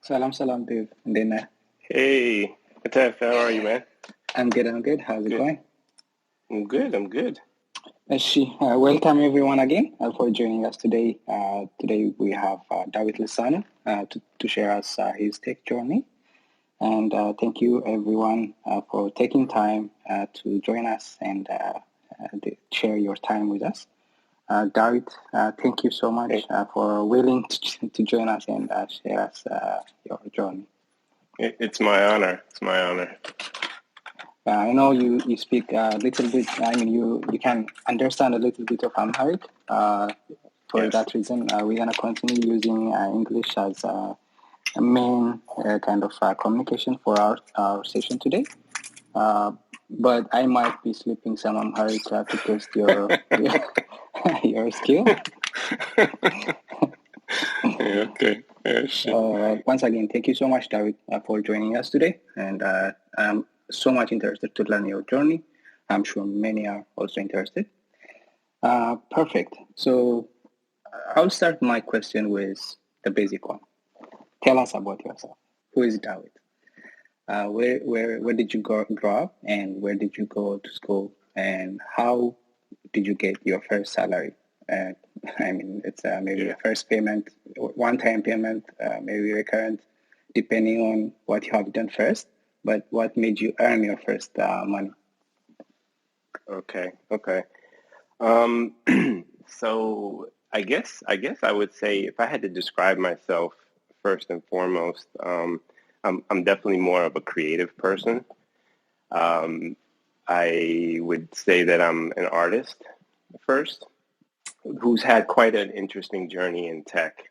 Salam salam, Dave. Dina. Hey, Atef, how are you, man? I'm good. How's it going? I'm good. Welcome everyone again for joining us today. Today we have Dawit Lessanu to share us his tech journey. And thank you everyone for taking time to join us and share your time with us. Dawit, thank you so much for willing to join us and share us your journey. It's my honor. I know you speak a little bit. I mean, you can understand a little bit of Amharic. For that reason, we're gonna continue using English as a main kind of communication for our session today. But I might be slipping some Amharic to test your your skill. Okay. Once again, thank you so much, David, for joining us today. And I'm so much interested to learn your journey. I'm sure many are also interested. Perfect. So I'll start my question with the basic one. Tell us about yourself. Who is David? Where did you grow up, and where did you go to school, and how did you get your first salary? I mean, it's maybe a first payment, one-time payment, maybe recurrent, depending on what you have done first. But what made you earn your first money? Okay. So I guess I would say if I had to describe myself first and foremost, I'm definitely more of a creative person. I would say that I'm an artist first, who's had quite an interesting journey in tech.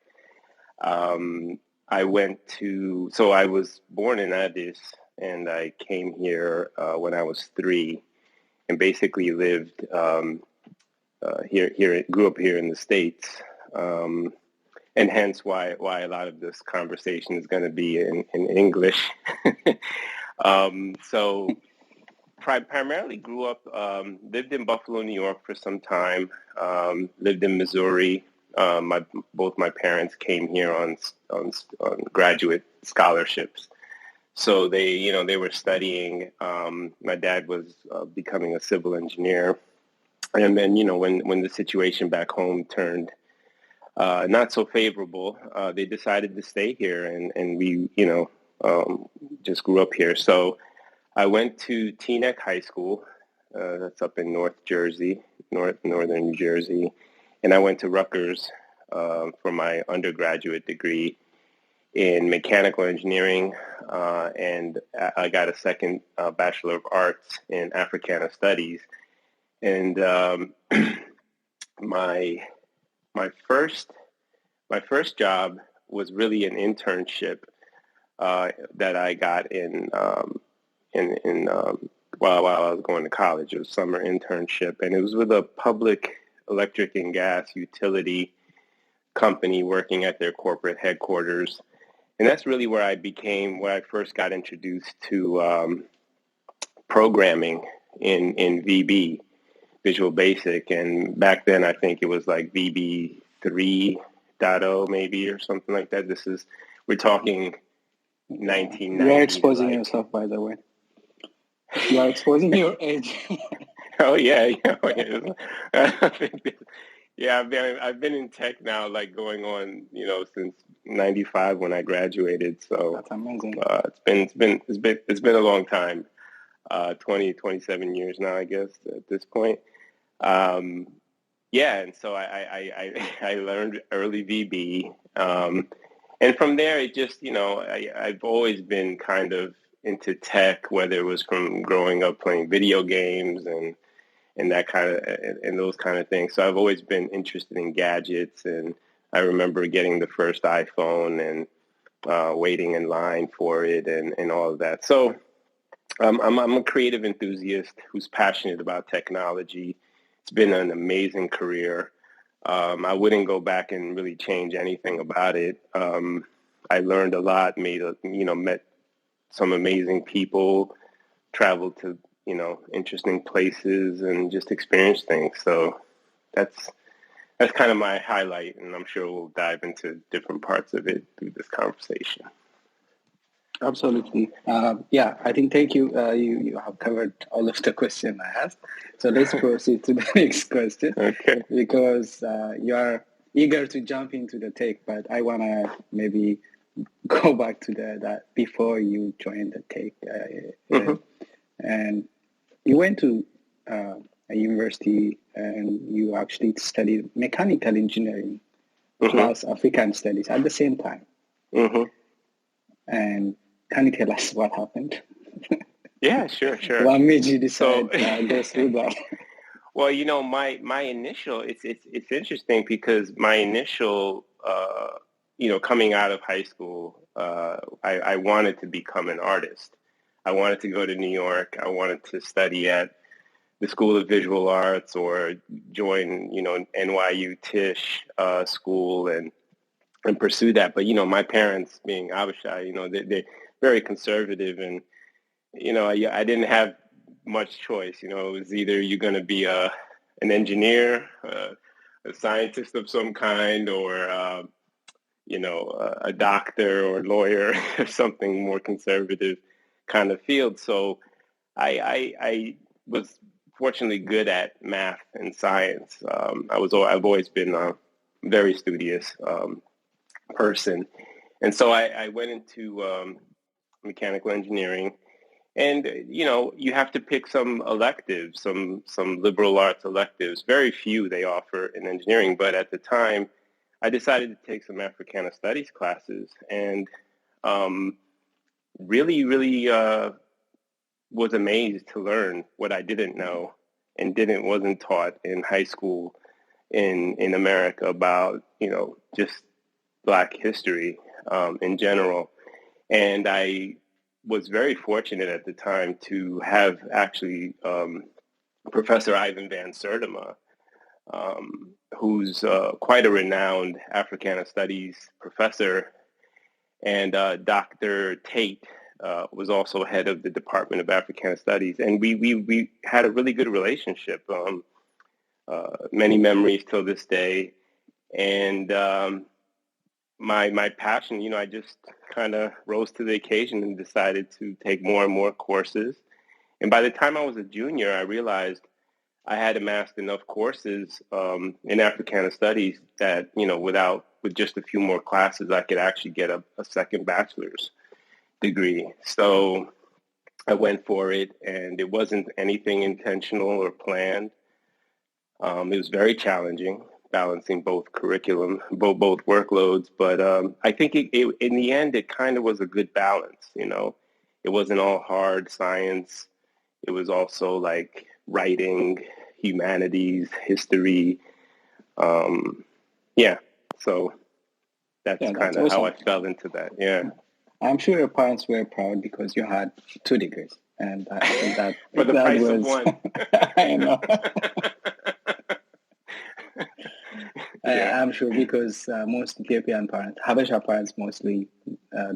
I was born in Addis, and I came here when I was 3, and basically lived grew up here in the States, and hence why a lot of this conversation is going to be in English. So primarily grew up, lived in Buffalo, New York for some time, lived in Missouri. Both my parents came here on graduate scholarships. So they were studying. My dad was becoming a civil engineer. And then, when the situation back home turned not so favorable, they decided to stay here, and we, just grew up here. So I went to Teaneck High School. That's up in northern New Jersey. And I went to Rutgers for my undergraduate degree in mechanical engineering, and I got a second Bachelor of Arts in Africana Studies. And my first job was really an internship that I got in while I was going to college. It was a summer internship, and it was with a public electric and gas utility company working at their corporate headquarters. And that's really where I first got introduced to programming in VB, Visual Basic. And back then, I think it was like VB 3.0 maybe, or something like that. We're talking 1990. You're exposing yourself, by the way. You are exposing your age. Oh, yeah. Yeah, I've been in tech now, like going on, since '95 when I graduated. So that's amazing. It's been a long time, 27 years now, I guess, at this point. Yeah, and so I learned early VB, and from there it just I've always been kind of into tech, whether it was from growing up playing video games and that kind of and those kind of things. So I've always been interested in gadgets, and I remember getting the first iPhone and waiting in line for it and all of that. So I'm a creative enthusiast who's passionate about technology. It's been an amazing career. I wouldn't go back and really change anything about it. I learned a lot, met some amazing people, traveled to interesting places, and just experienced things. So that's kind of my highlight, and I'm sure we'll dive into different parts of it through this conversation. Absolutely. Yeah, I think thank you. You have covered all of the question I asked. So let's proceed to the next question Okay. because you are eager to jump into the tech, but I want to maybe go back to that before you joined the tech. And you went to a university and you actually studied mechanical engineering plus African studies at the same time. And can you tell us what happened? Yeah, sure. What made you decide to go through that? Well, my initial, it's interesting because my initial, coming out of high school, I wanted to become an artist. I wanted to go to New York. I wanted to study at the School of Visual Arts or join, NYU Tisch school and pursue that. But, my parents being Abishai, they're very conservative and, I didn't have much choice. It was either you're going to be an engineer, a scientist of some kind, or, a doctor or lawyer or something more conservative kind of field. So I was fortunately good at math and science. I've always been a very studious person. And so I went into mechanical engineering. And, you have to pick some electives, some liberal arts electives. Very few they offer in engineering. But at the time, I decided to take some Africana Studies classes and really was amazed to learn what I didn't know and wasn't taught in high school in America about, just Black history in general. And I was very fortunate at the time to have actually Professor Ivan Van Sertima, who's quite a renowned Africana Studies professor, and Dr. Tate was also head of the Department of Africana Studies, and we had a really good relationship. Many memories till this day, and my passion, I just kind of rose to the occasion and decided to take more and more courses. And by the time I was a junior, I realized I had amassed enough courses in Africana Studies that, with just a few more classes, I could actually get a second bachelor's degree. So I went for it, and it wasn't anything intentional or planned. It was very challenging, balancing both curriculum, both workloads. But I think in the end, it kind of was a good balance. It wasn't all hard science. It was also like writing, humanities, history. Yeah. So that's kind of awesome. how I fell into that. Yeah. I'm sure your parents were proud because you had 2 degrees. And I think that for the that price was, of one. I know. Yeah. I'm sure because most Ethiopian parents, Habesha parents mostly,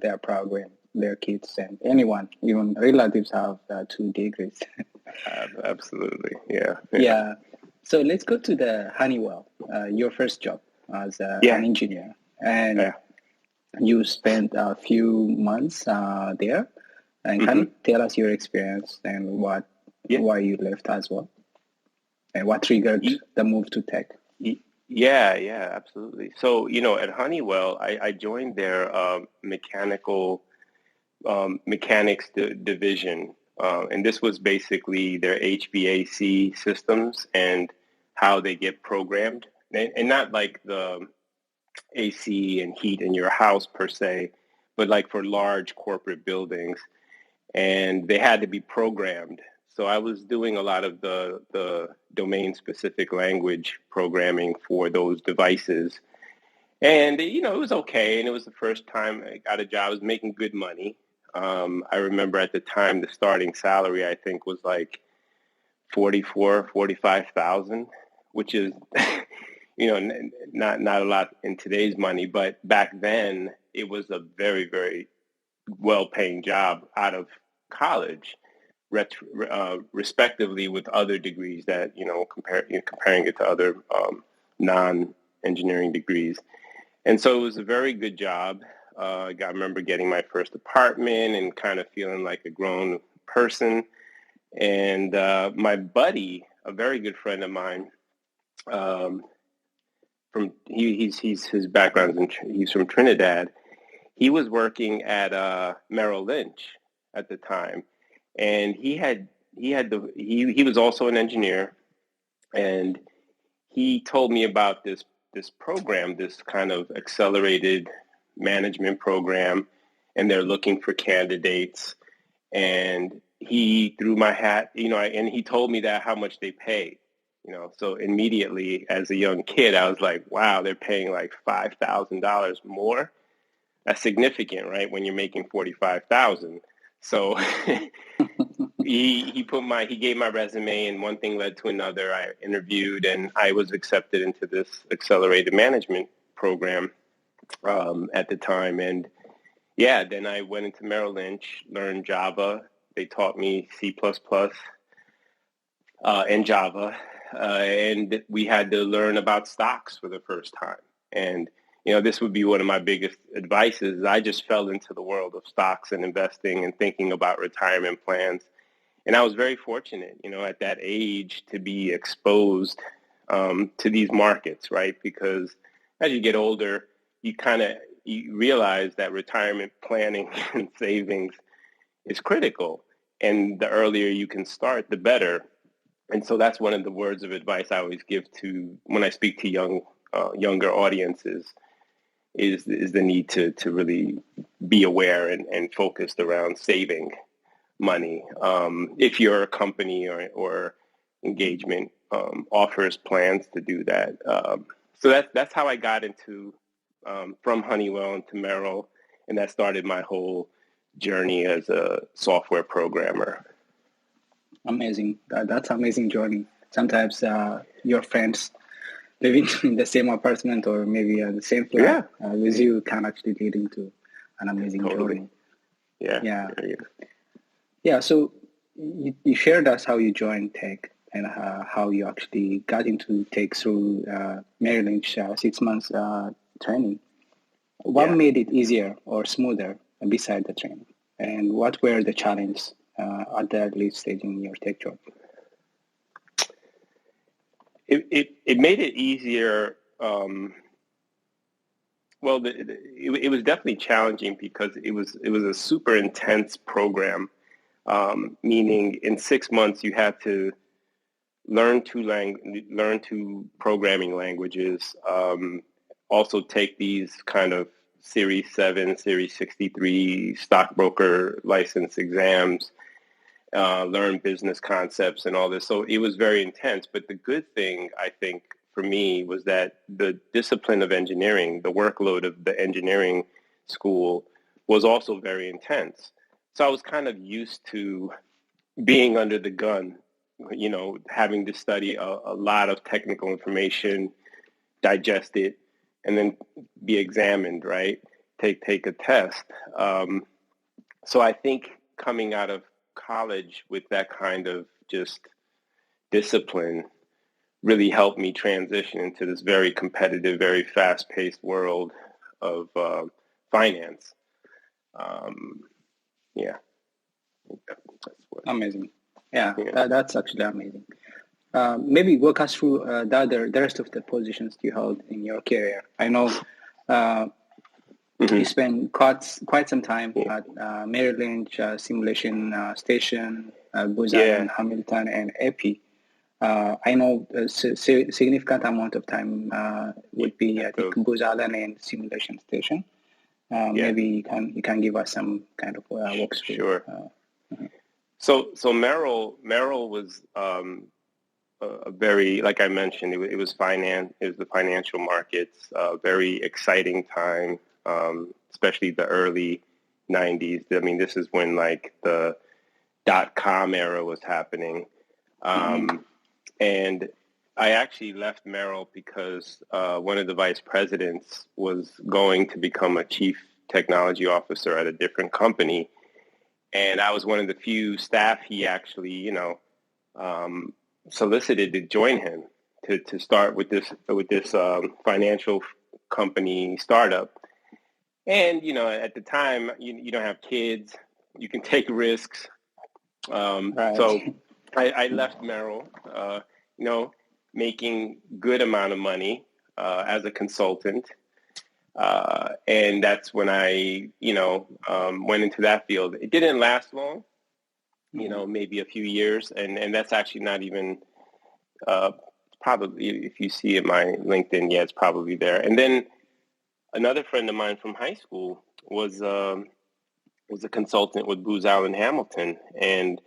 they are proud when their kids and anyone, even relatives have 2 degrees. Absolutely. Yeah. Yeah. So let's go to the Honeywell, your first job as an engineer. And you spent a few months there. And can you tell us your experience and why you left as well? And what triggered the move to tech? Yeah, absolutely. So, at Honeywell, I joined their mechanics division. And this was basically their HVAC systems and how they get programmed. And not like the AC and heat in your house per se, but like for large corporate buildings. And they had to be programmed. So I was doing a lot of the domain-specific language programming for those devices. And, it was okay. And it was the first time I got a job. I was making good money. I remember at the time the starting salary, I think, was like 45,000, which is, not a lot in today's money. But back then, it was a very, very well-paying job out of college, respectively with other degrees that, comparing it to other non-engineering degrees. And so it was a very good job. I remember getting my first apartment and kind of feeling like a grown person. And my buddy, a very good friend of mine, he's his background's he's from Trinidad. He was working at Merrill Lynch at the time, and he was also an engineer, and he told me about this program, this kind of accelerated management program, and they're looking for candidates. And he threw my hat, and he told me that how much they pay, So immediately, as a young kid, I was like, wow, they're paying like $5,000 more. That's significant, right? When you're making 45,000. So he gave my resume, and one thing led to another. I interviewed, and I was accepted into this accelerated management program at the time. And yeah, then I went into Merrill Lynch, learned Java. They taught me C++ and Java, and we had to learn about stocks for the first time. And this would be one of my biggest advices. I just fell into the world of stocks and investing and thinking about retirement plans. And I was very fortunate, at that age to be exposed to these markets, right? Because as you get older, you realize that retirement planning and savings is critical. And the earlier you can start, the better. And so that's one of the words of advice I always give to when I speak to younger audiences is the need to really be aware and focused around saving money. If your company or engagement offers plans to do that. So that's how I got into from Honeywell into Merrill, and that started my whole journey as a software programmer. Amazing. That's amazing journey. Sometimes your friends living in the same apartment or maybe the same flat with you can actually lead into an amazing journey. Yeah. So you shared us how you joined tech and how you actually got into tech through Merrill Lynch 6 months training. What made it easier or smoother beside the training? And what were the challenges at the early stage in your tech job? It made it easier. It was definitely challenging because it was a super intense program. Meaning, in 6 months you had to learn two programming languages. Also take these kind of Series 7, Series 63 stockbroker license exams. Learn business concepts and all this. So it was very intense. But the good thing, I think, for me was that the discipline of engineering, the workload of the engineering school was also very intense. So I was kind of used to being under the gun, having to study a lot of technical information, digest it, and then be examined, right? Take a test. So I think coming out of college with that kind of just discipline really helped me transition into this very competitive, very fast-paced world of finance. Amazing. That's actually amazing. Maybe walk us through the rest of the positions you held in your career. I know you spent quite some time at Merrill Lynch, Stimulation Station, Booz Allen, Hamilton, and Epi. I know a significant amount of time would be at Booz Allen and Stimulation Station. Maybe you can give us some kind of walkthrough. Sure. So Merrill was a very, like I mentioned, it was finance. It was the financial markets. Very exciting time, especially the early 90s. I mean, this is when like the .com era was happening. And I actually left Merrill because one of the vice presidents was going to become a chief technology officer at a different company. And I was one of the few staff he actually, solicited to join him to start with this financial company startup. And, at the time, you don't have kids, you can take risks. Right. So I left Merrill, making good amount of money as a consultant. And that's when I, went into that field. It didn't last long, maybe a few years. And that's actually not even probably, if you see in my LinkedIn, it's probably there. And then another friend of mine from high school was a consultant with Booz Allen Hamilton. And,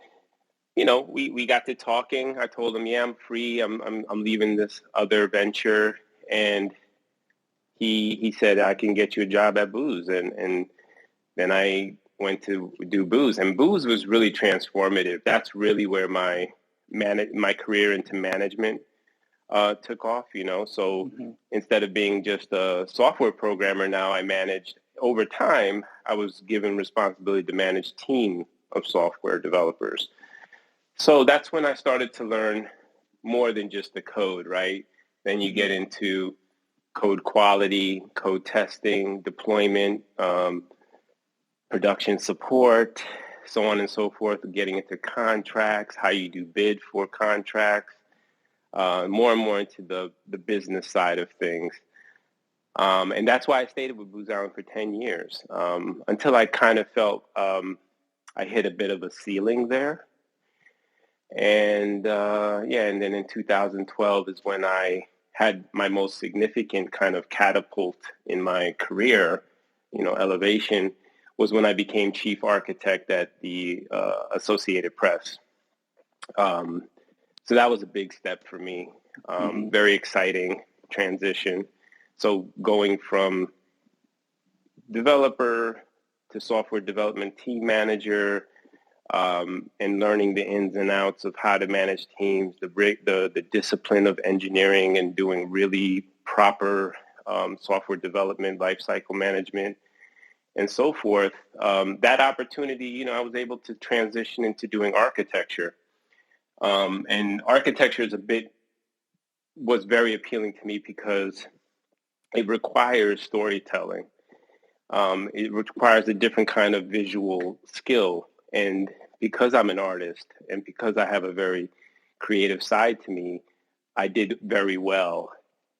we got to talking. I told him, I'm free. I'm leaving this other venture. And he said, I can get you a job at Booz. And then I went to do Booz. And Booz was really transformative. That's really where my career into management took off, So instead of being just a software programmer, now I managed, over time, I was given responsibility to manage a team of software developers. So that's when I started to learn more than just the code, right? Then you get into code quality, code testing, deployment, production support, so on and so forth, getting into contracts, how you do bid for contracts, more and more into the business side of things. And that's why I stayed with Booz Allen for 10 years, until I kind of felt I hit a bit of a ceiling there. And and then in 2012 is when I had my most significant kind of catapult in my career, elevation, was when I became chief architect at the Associated Press. So that was a big step for me. Very exciting transition. So going from developer to software development team manager, and learning the ins and outs of how to manage teams, the discipline of engineering and doing really proper software development, lifecycle management, and so forth. That opportunity, I was able to transition into doing architecture. And architecture was very appealing to me because it requires storytelling. It requires a different kind of visual skill. And because I'm an artist and because I have a very creative side to me, I did very well.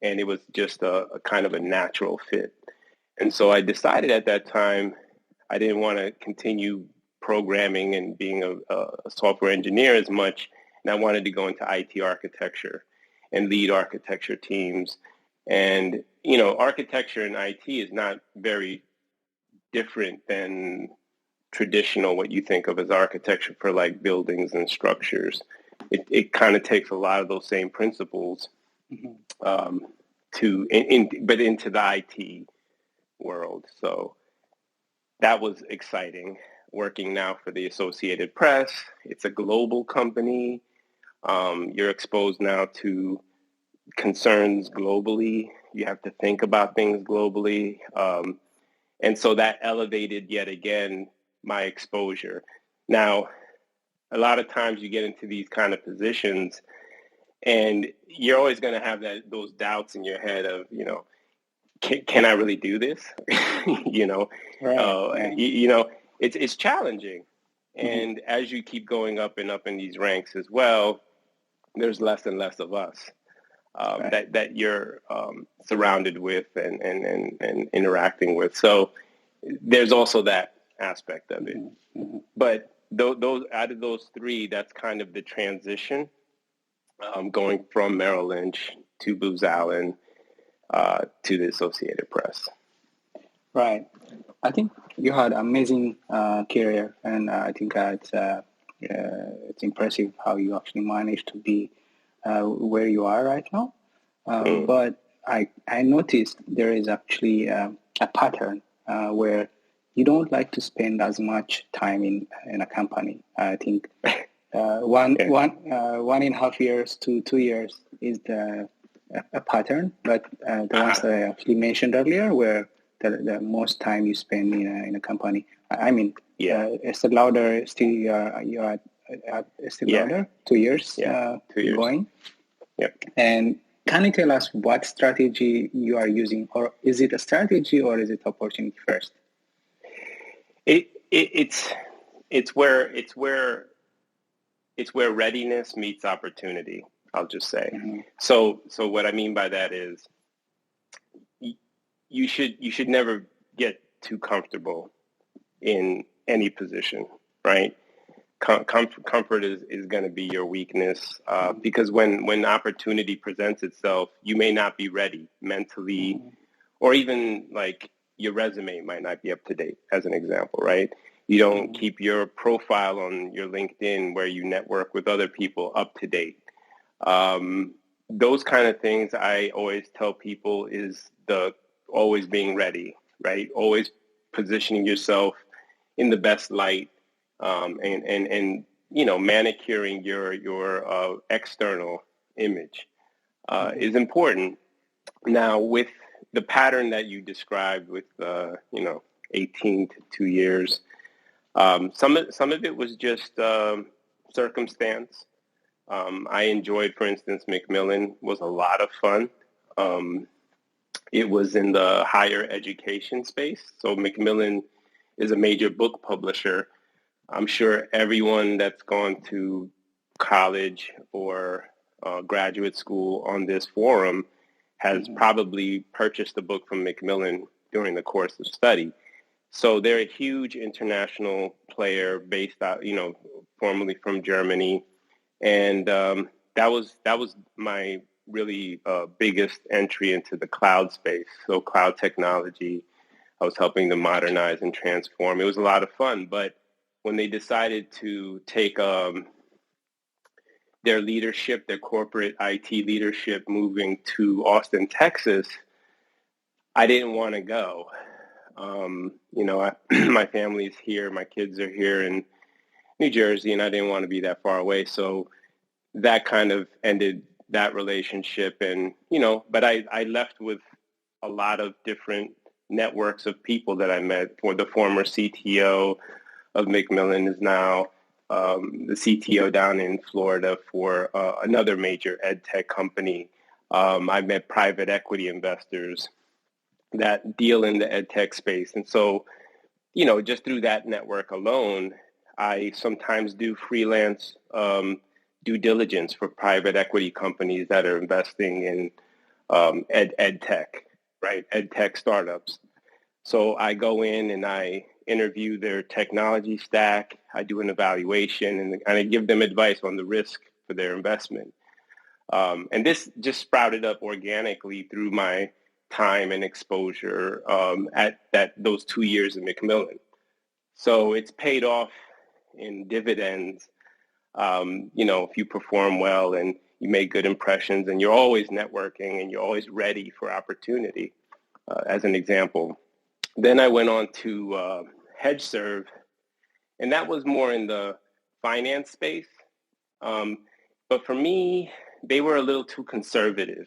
And it was just a kind of a natural fit. And so I decided at that time I didn't want to continue programming and being a software engineer as much. And I wanted to go into IT architecture and lead architecture teams. And, architecture and IT is not very different than traditional, what you think of as architecture for like buildings and structures. It kind of takes a lot of those same principles but into the IT world. So that was exciting. Working now for the Associated Press. It's a global company. You're exposed now to concerns globally. You have to think about things globally. And so that elevated yet again my exposure. Now, a lot of times you get into these kind of positions and you're always going to have those doubts in your head of, can I really do this? Right. It's challenging. And as you keep going up and up in these ranks as well, there's less and less of us that you're surrounded with and interacting with. So there's also that aspect of it. But those out of those three, that's kind of the transition, going from Merrill Lynch to Booz Allen to the Associated Press. Right. I think you had amazing career, and I think it's impressive how you actually managed to be where you are right now. But I noticed there is actually a pattern where you don't like to spend as much time in a company. I think 1.5 years to 2 years is a pattern, but the ones that I actually mentioned earlier were the most time you spend in a company. I mean, Estee Lauder, still you're at Estee Lauder, 2 years, 2 years going. Yep. And Can you tell us what strategy you are using, or is it a strategy or is it opportunity first? It's where readiness meets opportunity. I'll just say. Mm-hmm. So what I mean by that is you should never get too comfortable in any position, right? Comfort is going to be your weakness because when opportunity presents itself, you may not be ready mentally, or even like your resume might not be up to date, as an example, right? You don't keep your profile on your LinkedIn where you network with other people up to date. Those kind of things I always tell people is the always being ready, right? Always positioning yourself in the best light, and manicuring your external image is important. Now, with the pattern that you described with 18 to 2 years, some of it was just circumstance. I enjoyed, for instance, Macmillan was a lot of fun. It was in the higher education space. So Macmillan is a major book publisher. I'm sure everyone that's gone to college or graduate school on this forum has probably purchased a book from Macmillan during the course of study. So they're a huge international player based out, formerly from Germany. And that was my really biggest entry into the cloud space. So cloud technology, I was helping them modernize and transform. It was a lot of fun. But when they decided to take their leadership, their corporate IT leadership, moving to Austin, Texas, I didn't want to go. My family's here, my kids are here in New Jersey, and I didn't want to be that far away. So that kind of ended that relationship. And, but I left with a lot of different networks of people that I met. For the former CTO of Macmillan is now the CTO down in Florida for another major ed tech company. I met private equity investors that deal in the ed tech space. And so, just through that network alone, I sometimes do freelance due diligence for private equity companies that are investing in ed tech, right? Ed tech startups. So I go in and I interview their technology stack. I do an evaluation and I give them advice on the risk for their investment. And this just sprouted up organically through my time and exposure at those 2 years in Macmillan. So it's paid off in dividends. If you perform well and you make good impressions and you're always networking and you're always ready for opportunity, as an example. Then I went on to HedgeServe, and that was more in the finance space. But for me, they were a little too conservative,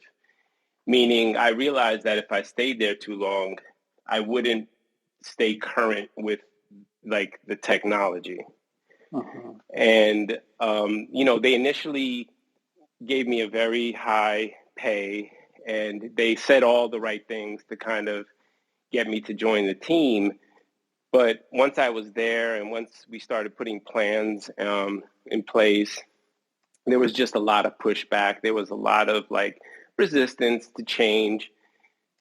meaning I realized that if I stayed there too long, I wouldn't stay current with like the technology. And, they initially gave me a very high pay and they said all the right things to kind of get me to join the team. But once I was there and once we started putting plans in place, there was just a lot of pushback. There was a lot of like resistance to change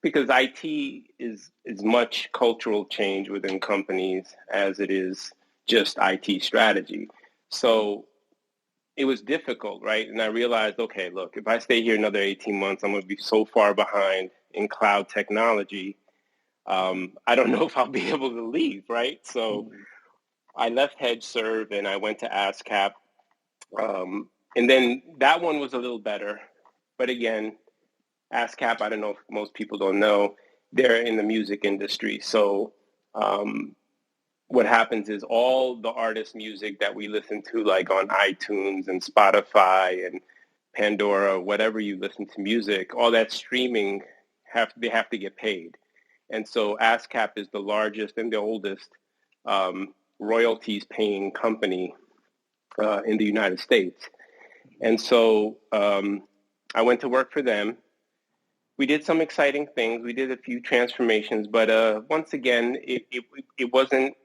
because IT is as much cultural change within companies as it is just IT strategy. So it was difficult, right? And I realized, okay, look, if I stay here another 18 months, I'm going to be so far behind in cloud technology. I don't know if I'll be able to leave, right? So I left HedgeServe and I went to ASCAP. And then that one was a little better. But again, ASCAP, I don't know if most people don't know, they're in the music industry. So what happens is all the artist music that we listen to, like on iTunes and Spotify and Pandora, whatever you listen to music, all that streaming, they have to get paid. And so ASCAP is the largest and the oldest royalties paying company in the United States. And so I went to work for them we did some exciting things. We did a few transformations, but once again, it wasn't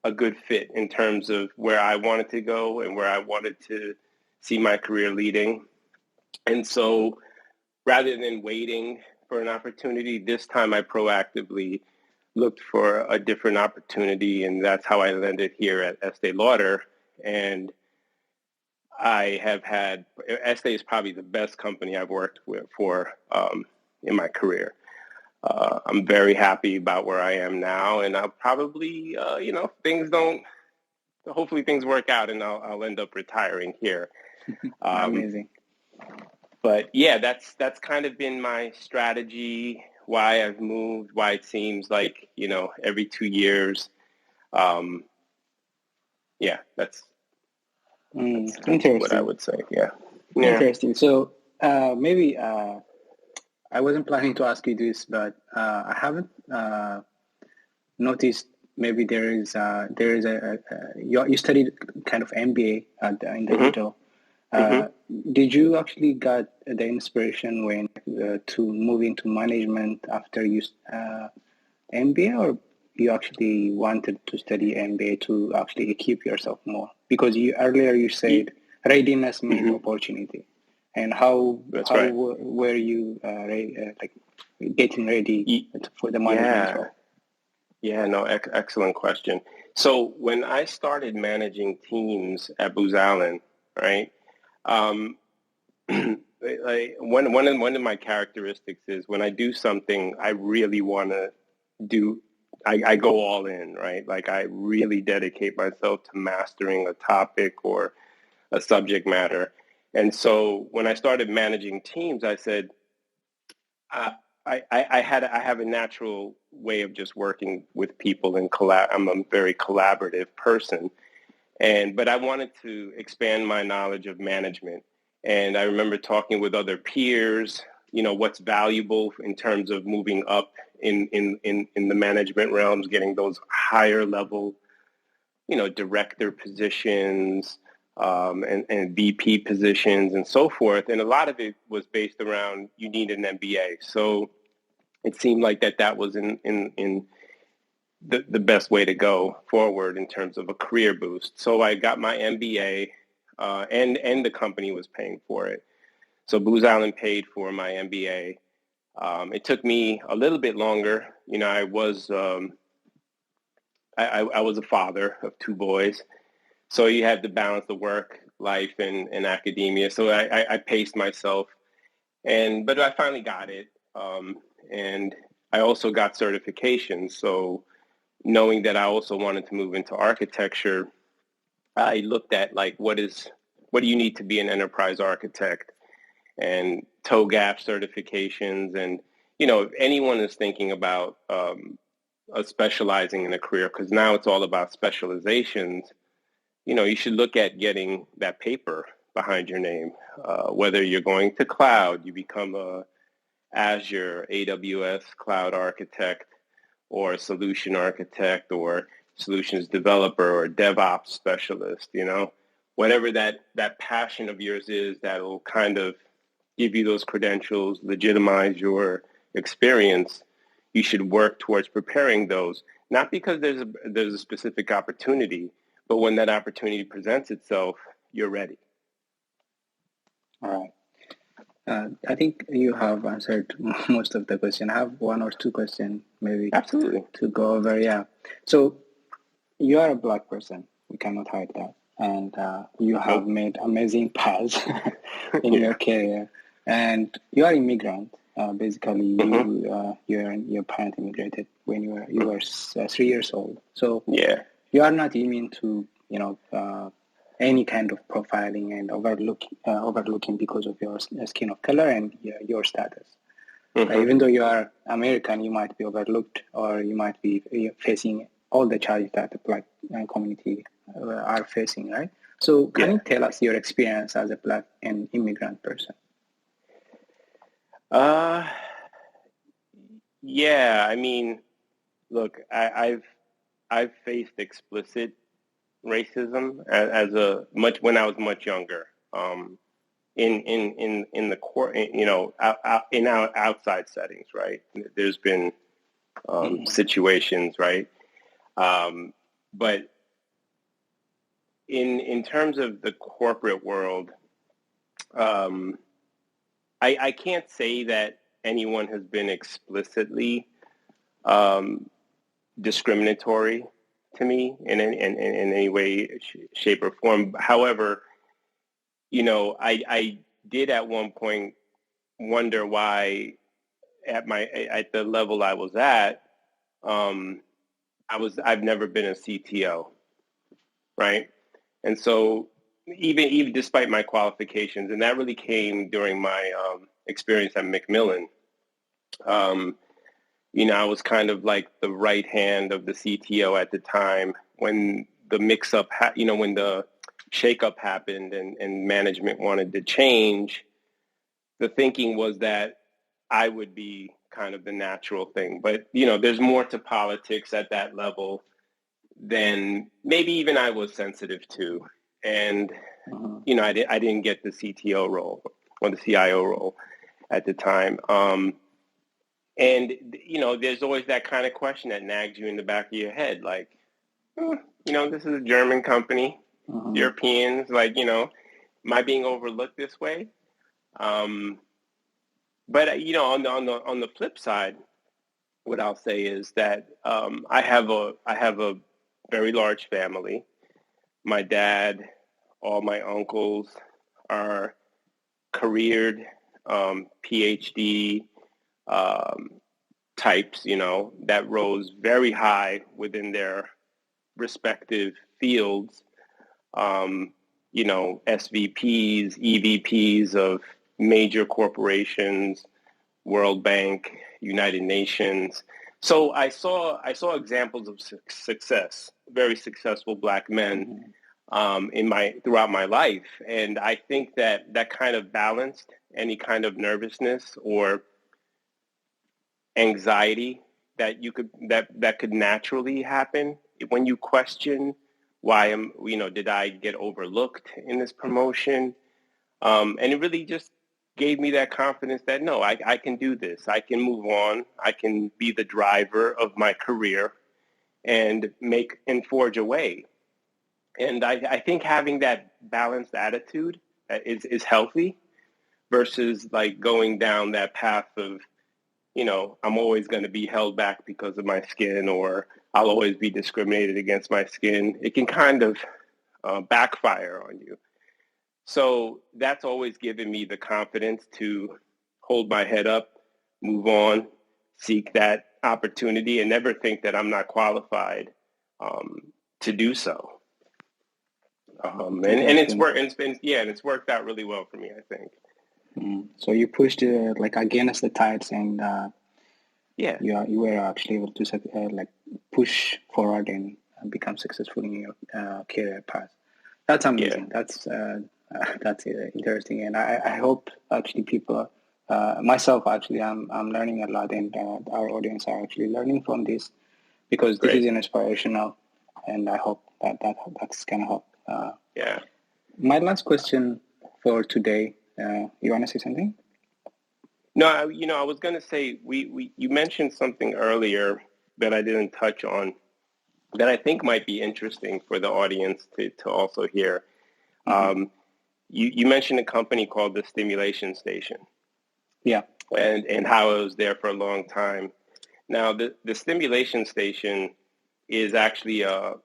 a good fit in terms of where I wanted to go and where I wanted to see my career leading. And so rather than waiting for an opportunity, this time I proactively looked for a different opportunity, and that's how I landed here at Estee Lauder. And I have had, Estee is probably the best company I've worked for in my career. I'm very happy about where I am now, and I'll probably, hopefully things work out, and I'll end up retiring here. Amazing. But yeah, that's kind of been my strategy, why I've moved, why it seems like, every 2 years. That's interesting. what I would say. Yeah. Interesting. So maybe I wasn't planning to ask you this, but I haven't noticed. Maybe there is you studied kind of MBA in the middle. Did you actually got the inspiration when to move into management after you MBA, or you actually wanted to study MBA to actually equip yourself more? Because earlier you said readiness meet opportunity, and how were you like getting ready for the management role? Yeah, no, excellent question. So when I started managing teams at Booz Allen, right, like one of my characteristics is when I do something I really want to do, I go all in, right? Like I really dedicate myself to mastering a topic or a subject matter. And so when I started managing teams, I said, I have a natural way of just working with people and I'm a very collaborative person, but I wanted to expand my knowledge of management. And I remember talking with other peers, what's valuable in terms of moving up in the management realms, getting those higher level, director positions, and VP positions and so forth. And a lot of it was based around you need an MBA. So it seemed like that was in the best way to go forward in terms of a career boost. So I got my MBA, and the company was paying for it. So Booz Allen paid for my MBA. It took me a little bit longer. I was I was a father of 2 boys, so you had to balance the work life and academia. So I paced myself, but I finally got it. And I also got certifications. So knowing that I also wanted to move into architecture, I looked at like, what do you need to be an enterprise architect, and TOGAF certifications. And, if anyone is thinking about specializing in a career, because now it's all about specializations, you should look at getting that paper behind your name, whether you're going to cloud, you become a Azure, AWS cloud architect, or a solution architect, or solutions developer, or DevOps specialist, whatever that passion of yours is that will kind of give you those credentials, legitimize your experience. You should work towards preparing those, not because there's a specific opportunity, but when that opportunity presents itself, you're ready. All right. I think you have answered most of the question. I have 1 or 2 questions maybe. Absolutely. To go over. Yeah. So you are a Black person. We cannot hide that. And you have made amazing paths in your career. And you are immigrant. Basically, your parent immigrated when you were 3 years old. So you are not immune to any kind of profiling and overlooking because of your skin of color and your status. Even though you are American, you might be overlooked, or you might be facing all the challenges that the Black community are facing, right? So can you tell us your experience as a Black and immigrant person? Yeah, I mean, look, I've faced explicit racism when I was much younger. in the court, in our outside settings, right? There's been situations, right? But in terms of the corporate world, I can't say that anyone has been explicitly discriminatory to me in any way, shape, or form. However, I did at one point wonder why at the level I was at, I've never been a CTO, right? And so even despite my qualifications, and that really came during my experience at Macmillan, I was kind of like the right hand of the CTO at the time when the mix-up, when the shake-up happened and management wanted to change. The thinking was that I would be kind of the natural thing. But, there's more to politics at that level than maybe even I was sensitive to. And, I didn't get the CTO role or the CIO role at the time. And, there's always that kind of question that nags you in the back of your head, like, this is a German company, Europeans, like, am I being overlooked this way? But, on the flip side, what I'll say is that I have a very large family. My dad, all my uncles are careered PhD types, that rose very high within their respective fields. SVPs, EVPs of major corporations, World Bank, United Nations. So I saw examples of success, very successful Black men throughout my life, and I think that kind of balanced any kind of nervousness or anxiety that could naturally happen when you question why did I get overlooked in this promotion, and it really just gave me that confidence that no, I can do this. I can move on. I can be the driver of my career and forge a way. And I think having that balanced attitude is healthy versus like going down that path of, I'm always going to be held back because of my skin, or I'll always be discriminated against my skin. It can kind of backfire on you. So that's always given me the confidence to hold my head up, move on, seek that opportunity, and never think that I'm not qualified to do so. And it's worked. And it's worked out really well for me, I think. So you pushed against the tides, and you were actually able to push forward and become successful in your career path. That's amazing. Yeah. That's interesting, and I hope actually people, myself actually, I'm learning a lot, and our audience are actually learning from this because this is inspirational, and I hope that's gonna help. My last question for today. You want to say something? No, I was going to say you mentioned something earlier that I didn't touch on that I think might be interesting for the audience to also hear. You mentioned a company called the Stimulation Station. Yeah. And how it was there for a long time. Now, the Stimulation Station is actually a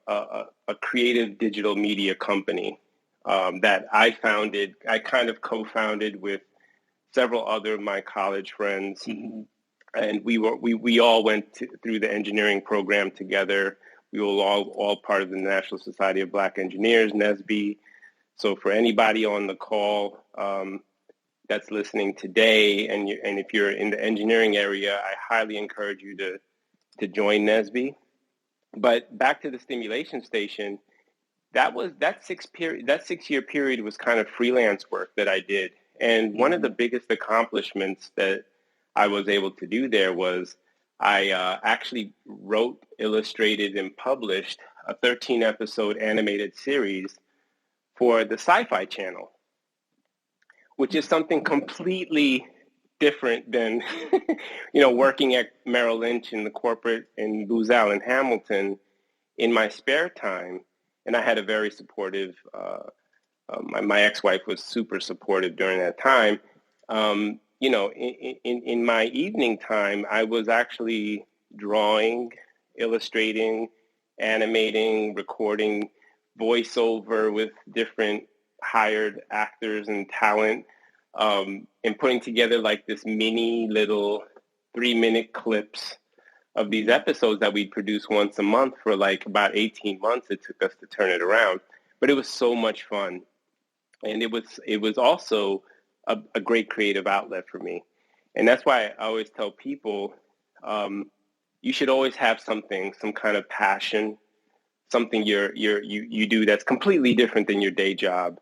creative digital media company that I founded. I kind of co-founded with several other of my college friends, and we all went through the engineering program together. We were all part of the National Society of Black Engineers, NSBE. So for anybody on the call that's listening today, and if you're in the engineering area, I highly encourage you to join NSBE. But back to the Stimulation Station, that 6-year period was kind of freelance work that I did. And one of the biggest accomplishments that I was able to do there was I actually wrote, illustrated, and published a 13-episode animated series for the Sci-Fi Channel. which is something completely different than, working at Merrill Lynch in the corporate in Booz Allen Hamilton in my spare time. And I had a very supportive, my ex-wife was super supportive during that time. In my evening time, I was actually drawing, illustrating, animating, recording voiceover with different hired actors and talent, and putting together like this mini little 3-minute clips of these episodes that we'd produce once a month for like about 18 months. It took us to turn it around, but it was so much fun. And it was also a great creative outlet for me. And that's why I always tell people, you should always have some kind of passion, something you do that's completely different than your day job,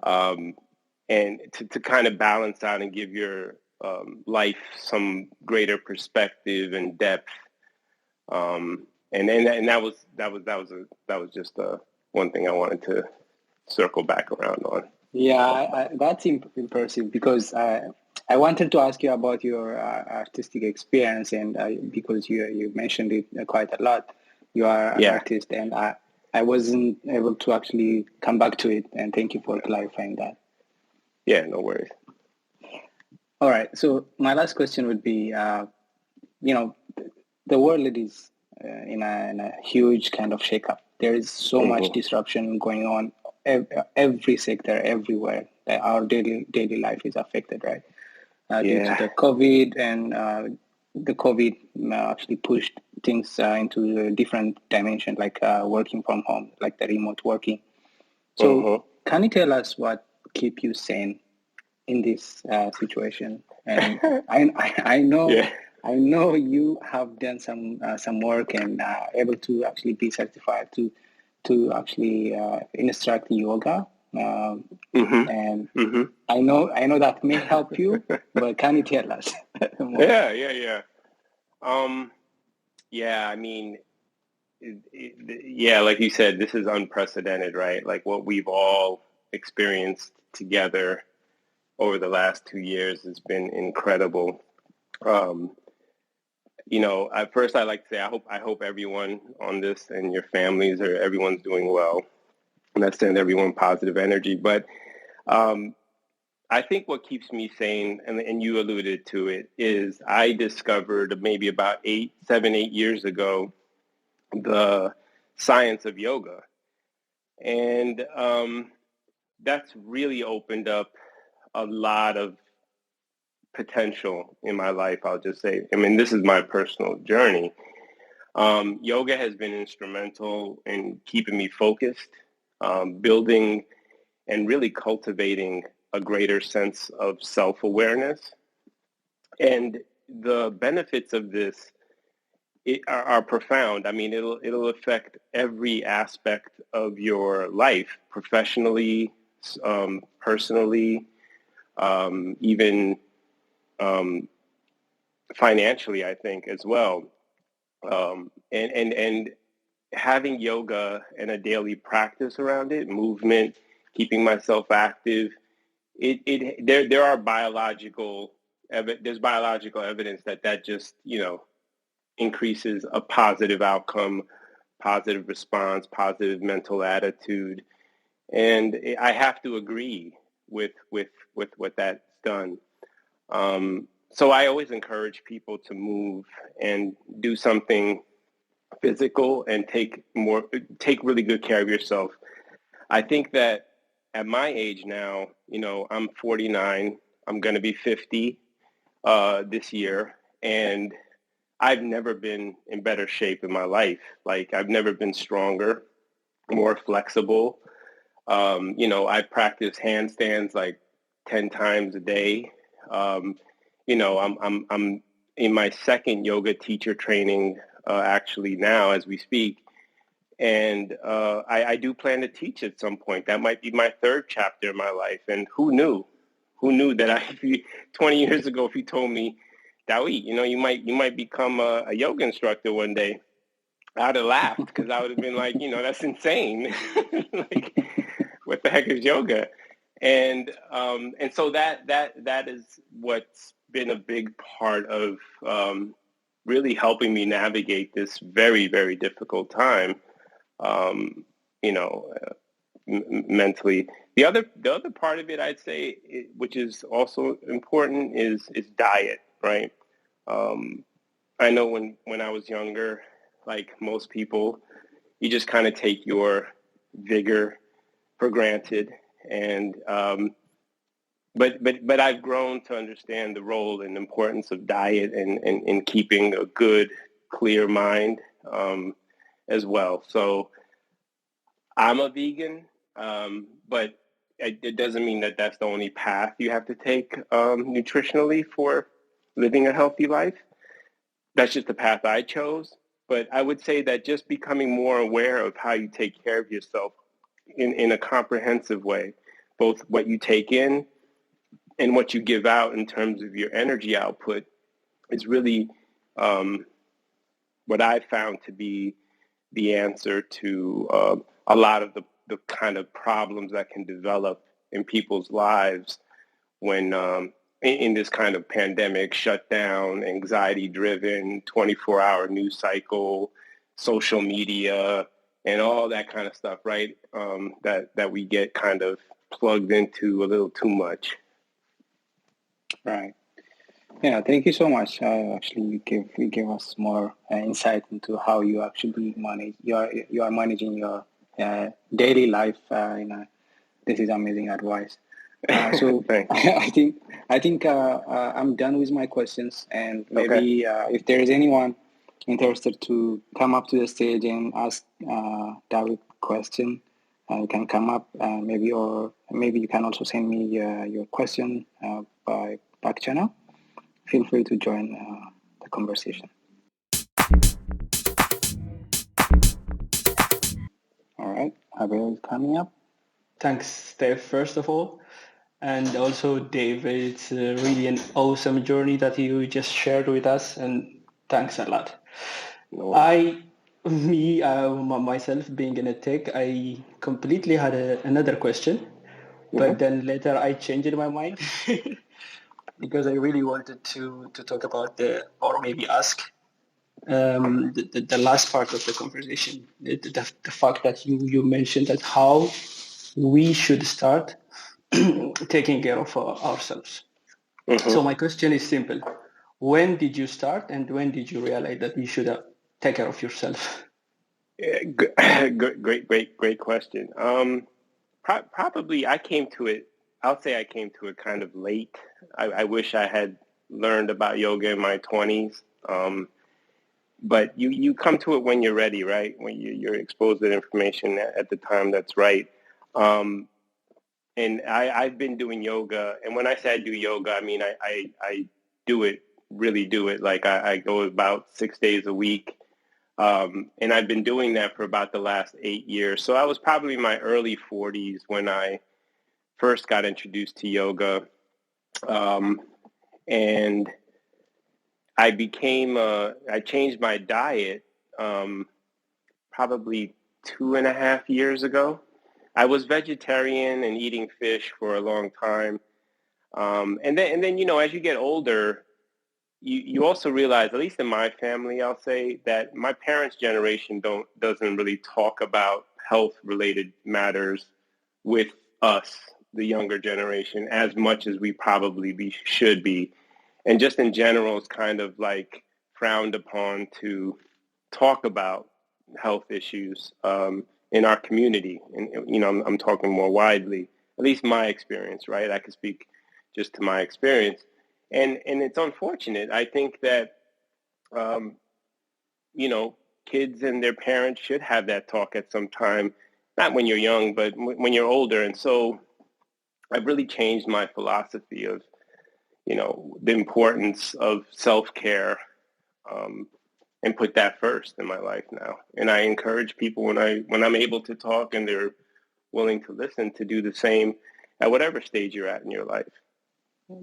and to kind of balance out and give your life some greater perspective and depth. And that was just one thing I wanted to circle back around on. Yeah, that's impressive, because I wanted to ask you about your artistic experience, and because you mentioned it quite a lot. You are an artist, and I wasn't able to actually come back to it, and thank you for clarifying that. Yeah, no worries. All right, so my last question would be, the world is in a huge kind of shakeup. There is so much disruption going on, every sector, everywhere. Our daily life is affected, right? Due to the COVID, and the COVID actually pushed things into a different dimension, like working from home, like the remote working. So can you tell us what keep you sane in this situation? And I know I know you have done some work and able to actually be certified to actually instruct yoga. And I know that may help you, but can you tell us more? Yeah. I mean, like you said, this is unprecedented, right? Like what we've all experienced together over the last 2 years has been incredible. At first I'd like to say I hope everyone on this and your families or everyone's doing well, and I send everyone positive energy. But I think what keeps me sane, and you alluded to it, is I discovered maybe about 8 years ago the science of yoga. And that's really opened up a lot of potential in my life, I'll just say. I mean, this is my personal journey. Yoga has been instrumental in keeping me focused, building and really cultivating a greater sense of self-awareness. And the benefits of this are profound. I mean, it'll affect every aspect of your life, professionally, personally, even financially, I think, as well. And having yoga and a daily practice around it, movement, keeping myself active, there are biological evidence that just increases a positive outcome, positive response, positive mental attitude, and I have to agree with what that's done. So I always encourage people to move and do something physical and take really good care of yourself. I think that at my age now, I'm 49. I'm going to be 50 this year, and I've never been in better shape in my life. Like, I've never been stronger, more flexible. I practice handstands like 10 times a day. I'm in my second yoga teacher training actually now as we speak. And I do plan to teach at some point. That might be my third chapter in my life. And who knew? Who knew that 20 years ago, if you told me, Dawit, you might become a yoga instructor one day, I'd have laughed, because I would have been like, that's insane. Like, what the heck is yoga? And so that is what's been a big part of really helping me navigate this very, very difficult time, you know, mentally. The other part of it, I'd say, which is also important, is diet, right? I know when I was younger, like most people, you just kind of take your vigor for granted, and but I've grown to understand the role and importance of diet and keeping a good, clear mind as well. So I'm a vegan, but it doesn't mean that that's the only path you have to take nutritionally for living a healthy life. That's just the path I chose. But I would say that just becoming more aware of how you take care of yourself in a comprehensive way, both what you take in and what you give out in terms of your energy output, is really what I found to be the answer to a lot of the kind of problems that can develop in people's lives when in this kind of pandemic, shutdown, anxiety-driven, 24-hour news cycle, social media, and all that kind of stuff, right? That we get kind of plugged into a little too much. Right. Yeah, thank you so much. Actually, you gave us more insight into how you actually manage you are managing your daily life. This is amazing advice. So I think I'm done with my questions, and maybe if there is anyone interested to come up to the stage and ask David question, you can come up maybe, or maybe you can also send me your question by back channel. Feel free to join the conversation. All right, Abel is coming up. Thanks, Steph, first of all. And also, David, it's really an awesome journey that you just shared with us, and thanks a lot. Myself, being in a tech, I completely had another question, but then later I changed my mind because I really wanted to talk about or maybe ask the last part of the conversation, the fact that you mentioned that how we should start taking care of ourselves. So my question is simple. When did you start, and when did you realize that you should take care of yourself? Great question. Probably I came to it, I'll say I came to it kind of late. I wish I had learned about yoga in my 20s. But you come to it when you're ready, right? When you're exposed to the information at the time that's right. And I've been doing yoga. And when I say I do yoga, I mean I do it, really do it. Like I go about 6 days a week. And I've been doing that for about the last 8 years. So I was probably in my early 40s when I first got introduced to yoga. And I changed my diet probably 2.5 years ago. I was vegetarian and eating fish for a long time. And then, you know, as you get older, you also realize, at least in my family, I'll say that my parents' generation doesn't really talk about health-related matters with us, the younger generation, as much as we probably should be. And just in general, it's kind of like frowned upon to talk about health issues in our community. And, you know, I'm talking more widely, at least my experience, right? I could speak just to my experience. And it's unfortunate. I think that, you know, kids and their parents should have that talk at some time, not when you're young, but when you're older. And so I've really changed my philosophy of, you know, the importance of self-care and put that first in my life now. And I encourage people when I'm able to talk and they're willing to listen to do the same at whatever stage you're at in your life.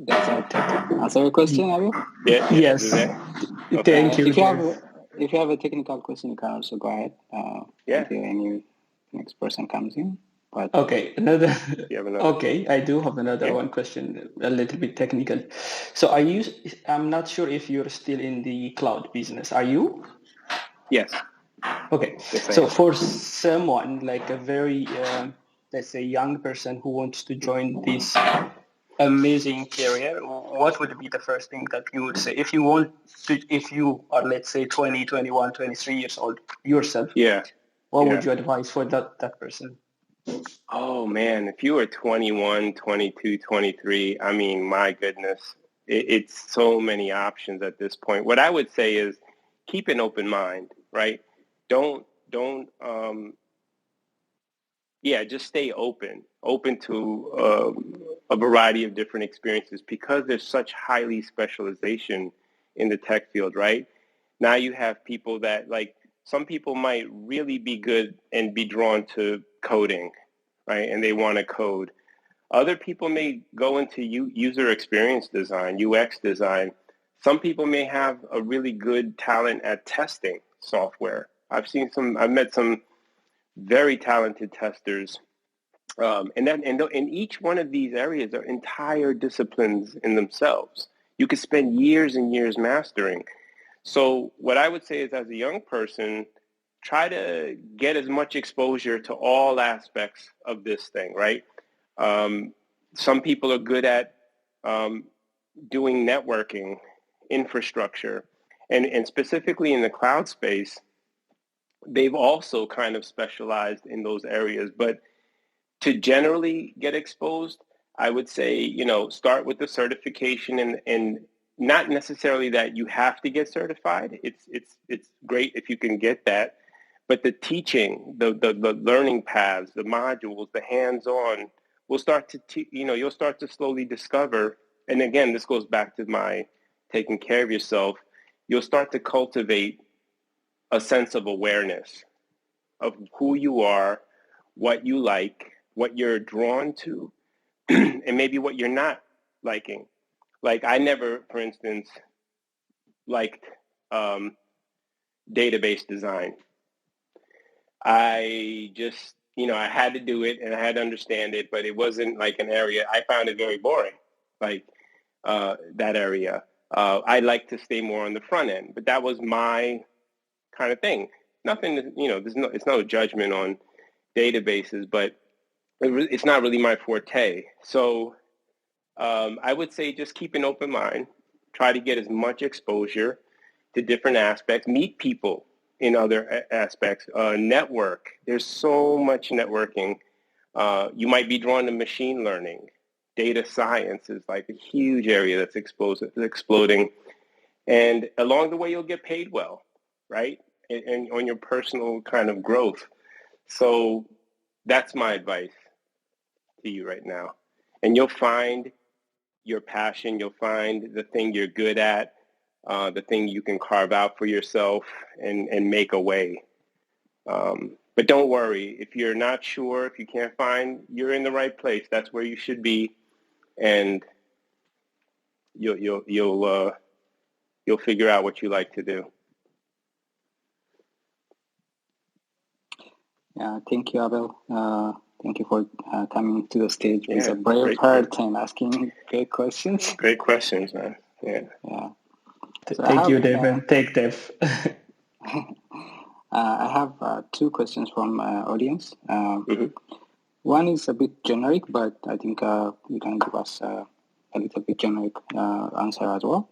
That's it. Answer your question, Abby? Yeah. Yes. Okay. Thank you. If you have a technical question, you can also go ahead until any next person comes in. But Okay, another. You have another? Okay, I do have another one question, a little bit technical. So I'm not sure if you're still in the cloud business. Are you? Yes. Okay. Yes, I So am. for someone like a very, let's say, young person who wants to join this amazing career, what would be the first thing that you would say if you want to, if you are, let's say, 20, 21, 23 years old yourself? Yeah. What Yeah. would you advise for that person? Oh, man, if you were 21, 22, 23, I mean, my goodness, it's so many options at this point. What I would say is keep an open mind, right? Don't, just stay open to a variety of different experiences because there's such highly specialization in the tech field, right? Now you have people that like some people might really be good and be drawn to coding, right? And they want to code. Other people may go into user experience design, UX design. Some people may have a really good talent at testing software. I've met some very talented testers. And each one of these areas are entire disciplines in themselves. You could spend years and years mastering. So what I would say is as a young person, try to get as much exposure to all aspects of this thing, right? Some people are good at doing networking, infrastructure, and specifically in the cloud space, they've also kind of specialized in those areas. But to generally get exposed, I would say, start with the certification and not necessarily that you have to get certified. It's great if you can get that. But the teaching, the learning paths, the modules, the hands-on will start to, you'll start to slowly discover. And again, this goes back to my taking care of yourself. You'll start to cultivate a sense of awareness of who you are, what you like, what you're drawn to, and maybe what you're not liking. Like I never, for instance, liked database design. I just, I had to do it and I had to understand it, but it wasn't like an area. I found it very boring, like that area. I like to stay more on the front end, but that was my kind of thing. Nothing, it's no judgment on databases, but it's not really my forte. So I would say just keep an open mind, try to get as much exposure to different aspects, meet people in other aspects, network. There's so much networking. You might be drawn to machine learning. Data science is like a huge area that's exploding. And along the way, you'll get paid well, right? And on your personal kind of growth. So that's my advice to you right now. And you'll find your passion. You'll find the thing you're good at, the thing you can carve out for yourself and make a way. But don't worry. If you're not sure, if you can't find, you're in the right place. That's where you should be. And you'll figure out what you like to do. yeah, thank you, Abel. Thank you for coming to the stage with a Yeah, brave heart and asking great questions. Great questions, man. Yeah. Yeah. So Thank you, David. Take Dev. I have two questions from audience. One is a bit generic, but I think you can give us a little bit generic answer as well.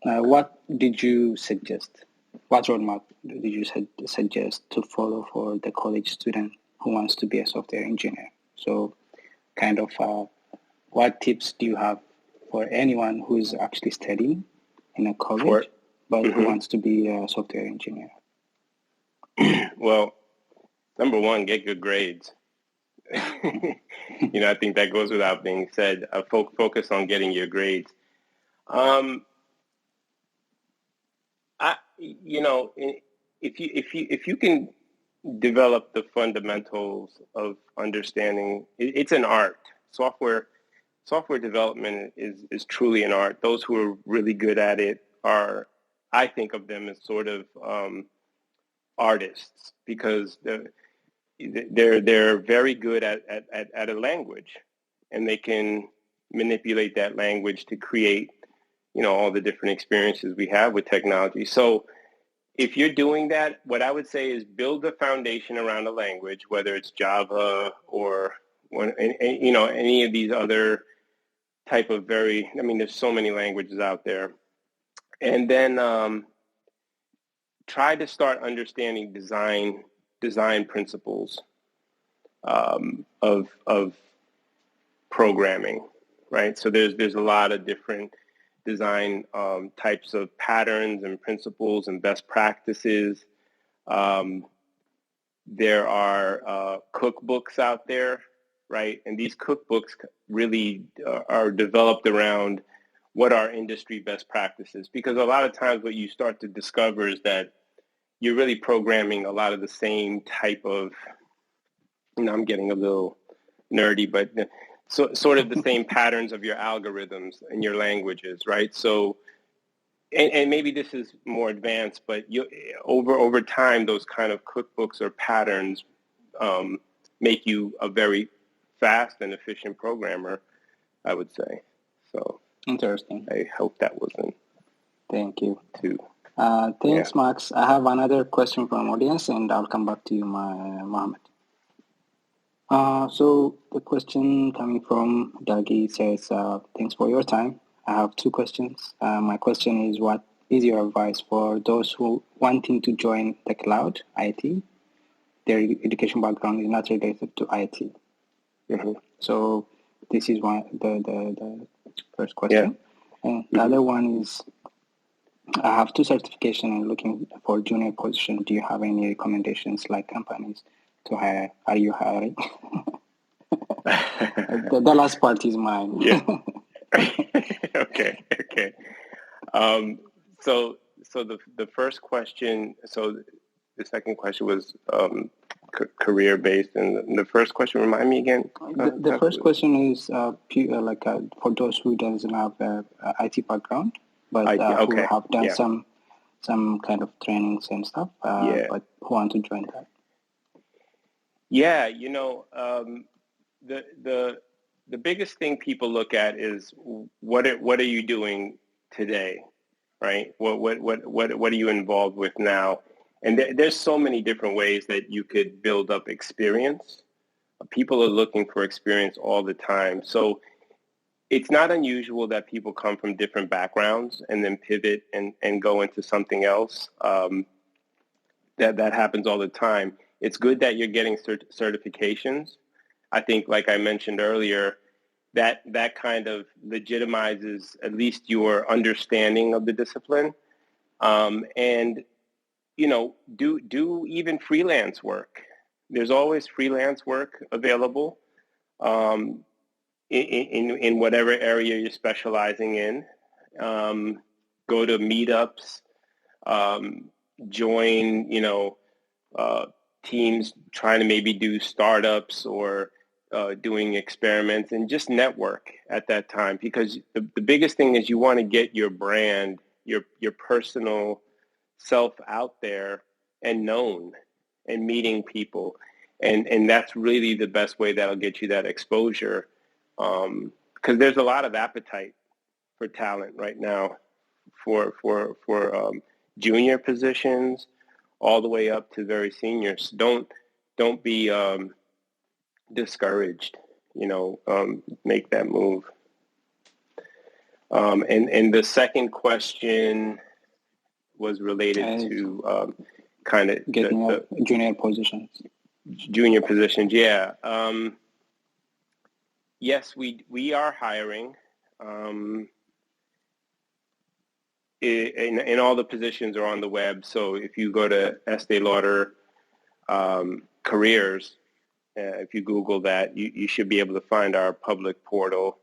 What did you suggest? What roadmap did you suggest to follow for the college student who wants to be a software engineer? So kind of what tips do you have for anyone who is actually studying in a college, but who wants to be a software engineer? Well, number one, get good grades. I think that goes without being said. Focus on getting your grades. If you can develop the fundamentals of understanding, it's an art. Software development is truly an art. Those who are really good at it are, I think of them as sort of artists because they're very good at a language, and they can manipulate that language to create, all the different experiences we have with technology. So if you're doing that, what I would say is build a foundation around a language, whether it's Java or any of these other type of there's so many languages out there. And then try to start understanding design principles of programming, right? So there's a lot of different design types of patterns and principles and best practices. There are cookbooks out there, right? And these cookbooks really are developed around what are industry best practices, because a lot of times what you start to discover is that you're really programming a lot of the same type of, I'm getting a little nerdy, but sort of the same patterns of your algorithms and your languages, right? So, and maybe this is more advanced, but over time, those kind of cookbooks or patterns make you a very fast and efficient programmer, I would say. So Interesting. I hope that wasn't Thank you. too. Thanks, Max. I have another question from audience, and I'll come back to you, Mohammed. So the question coming from Dougie says, thanks for your time. I have two questions. My question is, what is your advice for those who wanting to join the cloud, IT? Their education background is not related to IT. Mm-hmm. So this is the first question. Yeah. And the other one is, I have two certifications and looking for junior position. Do you have any recommendations, like companies to hire? Are you hiring? the last part is mine. Yeah. Okay. So the first question. So the second question was career based, and the first question, remind me again. The first question is for those who doesn't have IT background, but who have done some kind of trainings and stuff, but who want to join that. Yeah, the biggest thing people look at is what are you doing today, right? What are you involved with now? And there's so many different ways that you could build up experience. People are looking for experience all the time. So it's not unusual that people come from different backgrounds and then pivot and go into something else. That happens all the time. It's good that you're getting certifications. I think, like I mentioned earlier, that kind of legitimizes at least your understanding of the discipline. And, do even freelance work. There's always freelance work available in whatever area you're specializing in. Go to meetups, join, teams trying to maybe do startups or doing experiments, and just network at that time, because the biggest thing is you want to get your brand, your personal self out there and known and meeting people. And that's really the best way that'll get you that exposure, because there's a lot of appetite for talent right now for junior positions all the way up to very seniors. Don't be discouraged, make that move. And the second question was related to kind of getting junior positions. Junior positions, yeah. Yes, we are hiring. And all the positions are on the web. So if you go to Estee Lauder careers, if you Google that, you should be able to find our public portal.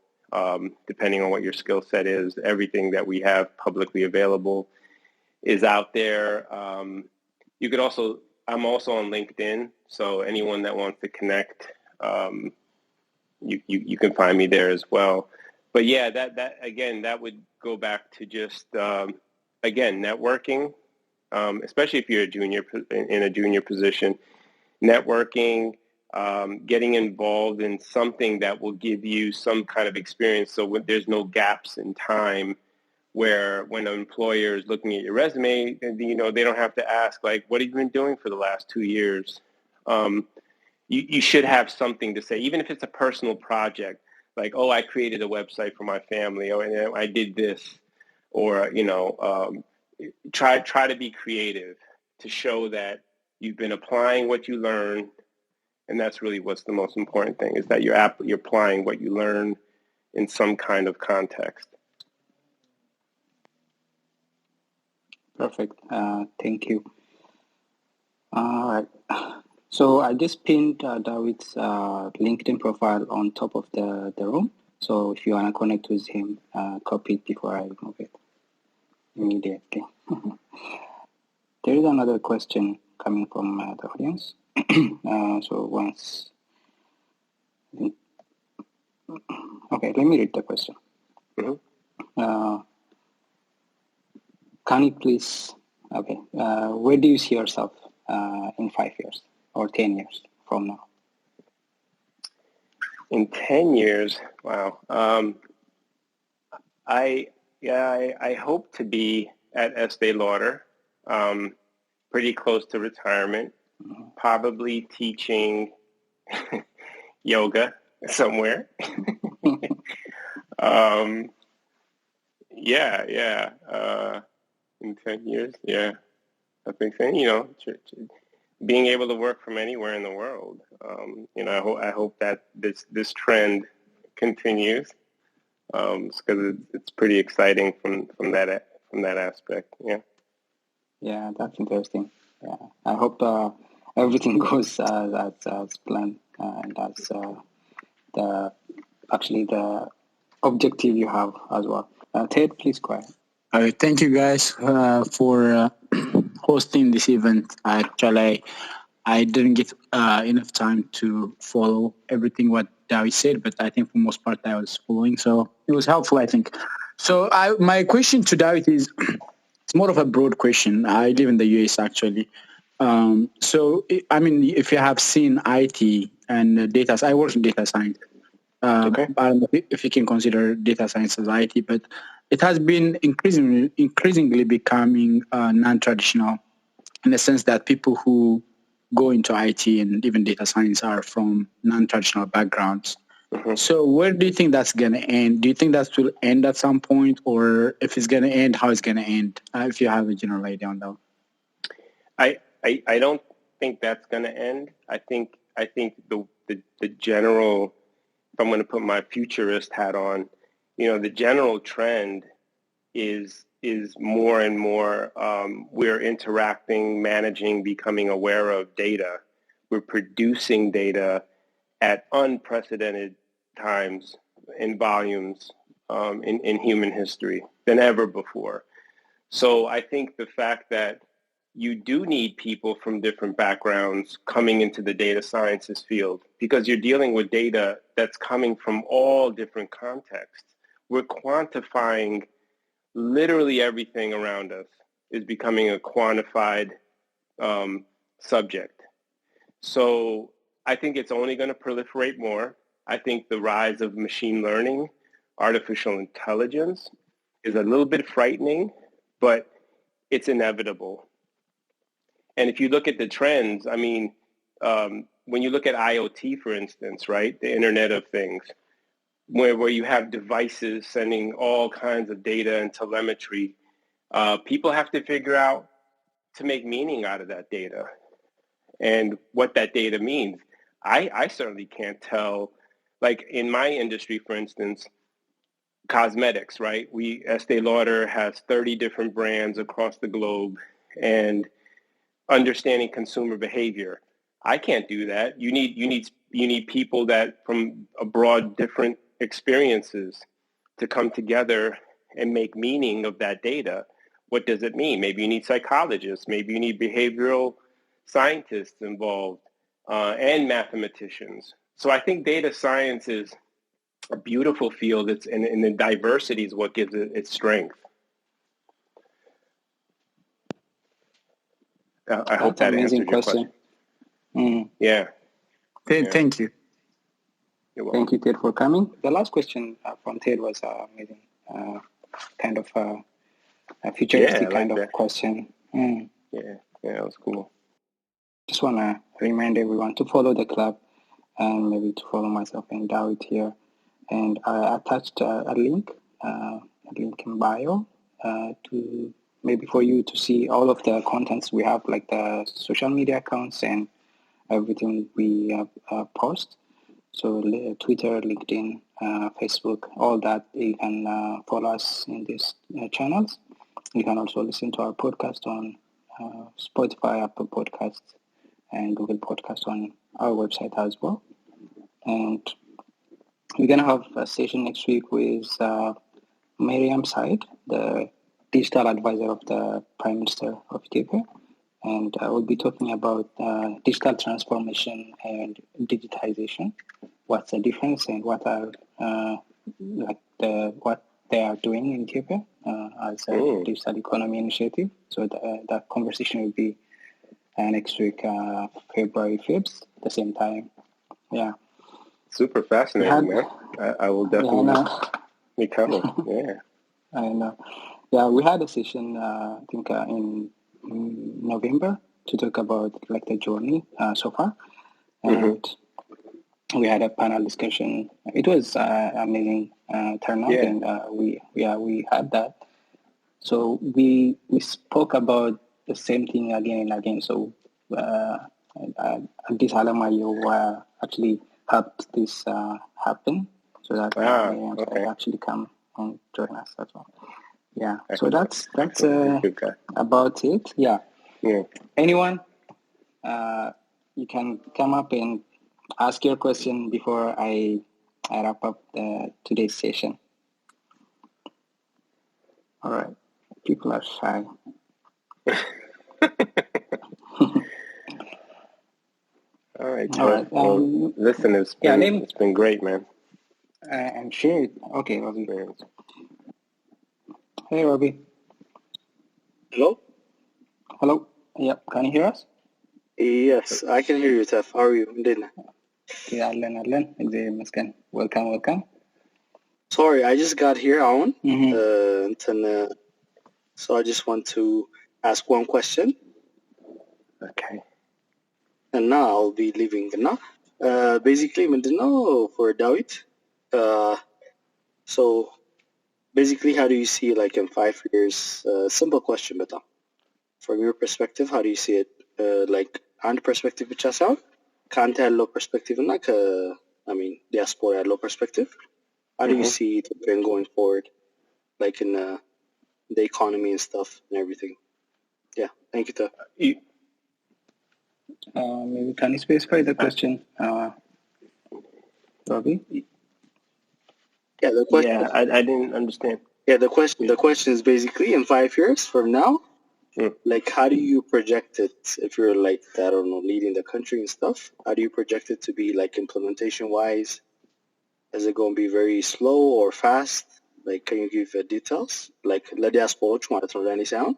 Depending on what your skill set is, everything that we have publicly available is out there. You could also, I'm also on LinkedIn, so anyone that wants to connect, you can find me there as well. But yeah, that again, that would go back to just again, networking, especially if you're in a junior position. networking, getting involved in something that will give you some kind of experience. So when there's no gaps in time where when an employer is looking at your resume, you know, they don't have to ask, like, what have you been doing for the last 2 years? You should have something to say, even if it's a personal project, like, oh, I created a website for my family, or and I did this, or, you know, try to be creative to show that you've been applying what you learn. And that's really what's the most important thing, is that you're applying what you learn in some kind of context. Perfect. Thank you. All right. So I just pinned Dawit's LinkedIn profile on top of the room. So if you want to connect with him, copy it before I remove it immediately. There is another question coming from the audience. So once, okay, let me read the question. Mm-hmm. Can you please, okay, where do you see yourself in 5 years or 10 years from now? In 10 years, wow. I hope to be at Estee Lauder, pretty close to retirement, probably teaching yoga somewhere. In 10 years, yeah. I think, you know, being able to work from anywhere in the world. You know, I hope that this trend continues, because it's pretty exciting from that aspect. Yeah. Yeah, that's interesting. Yeah, I hope everything goes as planned, and that's the objective you have as well. Ted, please go ahead. Thank you guys for hosting this event. Actually, I didn't get enough time to follow everything what Dawit said, but I think for most part I was following, so it was helpful, I think. So my question to Dawit is, it's more of a broad question. I live in the US actually. So, I mean, if you have seen IT and data, I work in data science. Okay. I don't know if you can consider data science as IT, but it has been increasingly becoming non-traditional, in the sense that people who go into IT and even data science are from non-traditional backgrounds. Mm-hmm. So where do you think that's going to end? Do you think that will end at some point? Or if it's going to end, how it's going to end? If you have a general idea on that. I don't think that's going to end. I think the general, if I'm going to put my futurist hat on, you know, the general trend is more and more we're interacting, managing, becoming aware of data. We're producing data at unprecedented times in volumes in human history than ever before. So I think the fact that you do need people from different backgrounds coming into the data sciences field, because you're dealing with data that's coming from all different contexts. We're quantifying literally everything around us is becoming a quantified subject. So I think it's only going to proliferate more. I think the rise of machine learning, artificial intelligence is a little bit frightening, but it's inevitable. And if you look at the trends, I mean, when you look at IoT, for instance, right, the Internet of Things, where you have devices sending all kinds of data and telemetry, people have to figure out to make meaning out of that data and what that data means. I certainly can't tell. Like in my industry, for instance, cosmetics, right? Estee Lauder has 30 different brands across the globe, and understanding consumer behavior. I can't do that. You need people that from abroad, different experiences to come together and make meaning of that data. What does it mean? Maybe you need psychologists. Maybe you need behavioral scientists involved and mathematicians. So I think data science is a beautiful field. And the diversity is what gives it its strength. I hope that answers your question. Yeah. Thank you. You're welcome. Thank you, Ted, for coming. The last question from Ted was amazing, kind of a futuristic kind of question. Yeah, that was cool. Just want to remind everyone to follow the club and maybe to follow myself and Dawit here. And I attached a link in bio to maybe for you to see all of the contents we have, like the social media accounts and everything we post. So Twitter, LinkedIn, Facebook, all that, you can follow us in these channels. You can also listen to our podcast on Spotify, Apple Podcasts, and Google Podcasts on our website as well. And we're going to have a session next week with Miriam Said, the digital advisor of the Prime Minister of Ethiopia. And we'll be talking about digital transformation and digitization. What's the difference and what are what they are doing in Ethiopia as a digital economy initiative. So that conversation will be next week, February 5th, the same time. Yeah. Super fascinating, man. I will definitely be coming. Yeah. I know. Yeah, we had a session, I think, in November to talk about like the journey so far. And we had a panel discussion. It was amazing turnout, and we had that. So we spoke about the same thing again and again. So this Alamayo actually helped this happen, so that they actually come and join us as well. Yeah. So that's about it. Yeah. Anyone, you can come up and ask your question before I wrap up today's session. All right. People are shy. All right. Well, listen, it's been great, man. I'm sure. Okay, Robbie. Hey, Robbie. Hello? Hello. Yep. Can you hear us? Yes, I can hear you, Tef. How are you? Welcome. Sorry, I just got here on. So I just want to ask one question. Okay. And now I'll be leaving now. Basically, for Dawit. So basically, how do you see like in 5 years? Simple question, but from your perspective, how do you see it? Like አንድ perspective ብቻ ሳይሆን ከአንተ ያለው perspective እና diaspora ያለው perspective. How do you see Ethiopian going forward, like in the economy and stuff and everything? Yeah, thank you, Tef. Maybe can you specify the question, Robbie? Yeah, the question. Yeah, I didn't understand. Yeah, the question is basically in 5 years from now, like how do you project it if you're like, I don't know, leading the country and stuff? How do you project it to be like implementation wise? Is it going to be very slow or fast? Like, can you give details? Like, the diaspora, any sound?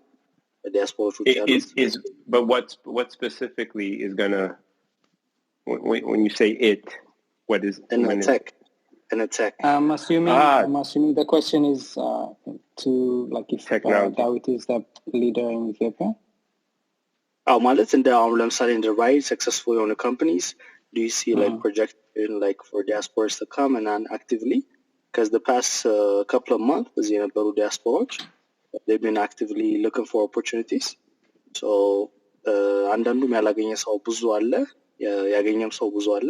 The diaspora but what specifically is gonna when you say it? What is an attack? I'm assuming the question is to like if Dawit is the leader in Ethiopia. ማለት እንደ አሁን ለምሳሌ in the right successful owner companies, do you see like projection like for diasporas to come and actively? Because the past couple of months, as you know, diasporas, they've been actively looking for opportunities. So አንዳንዱም ያላገኘ ሰው ብዙ አለ፣ ያገኘም ሰው ብዙ አለ።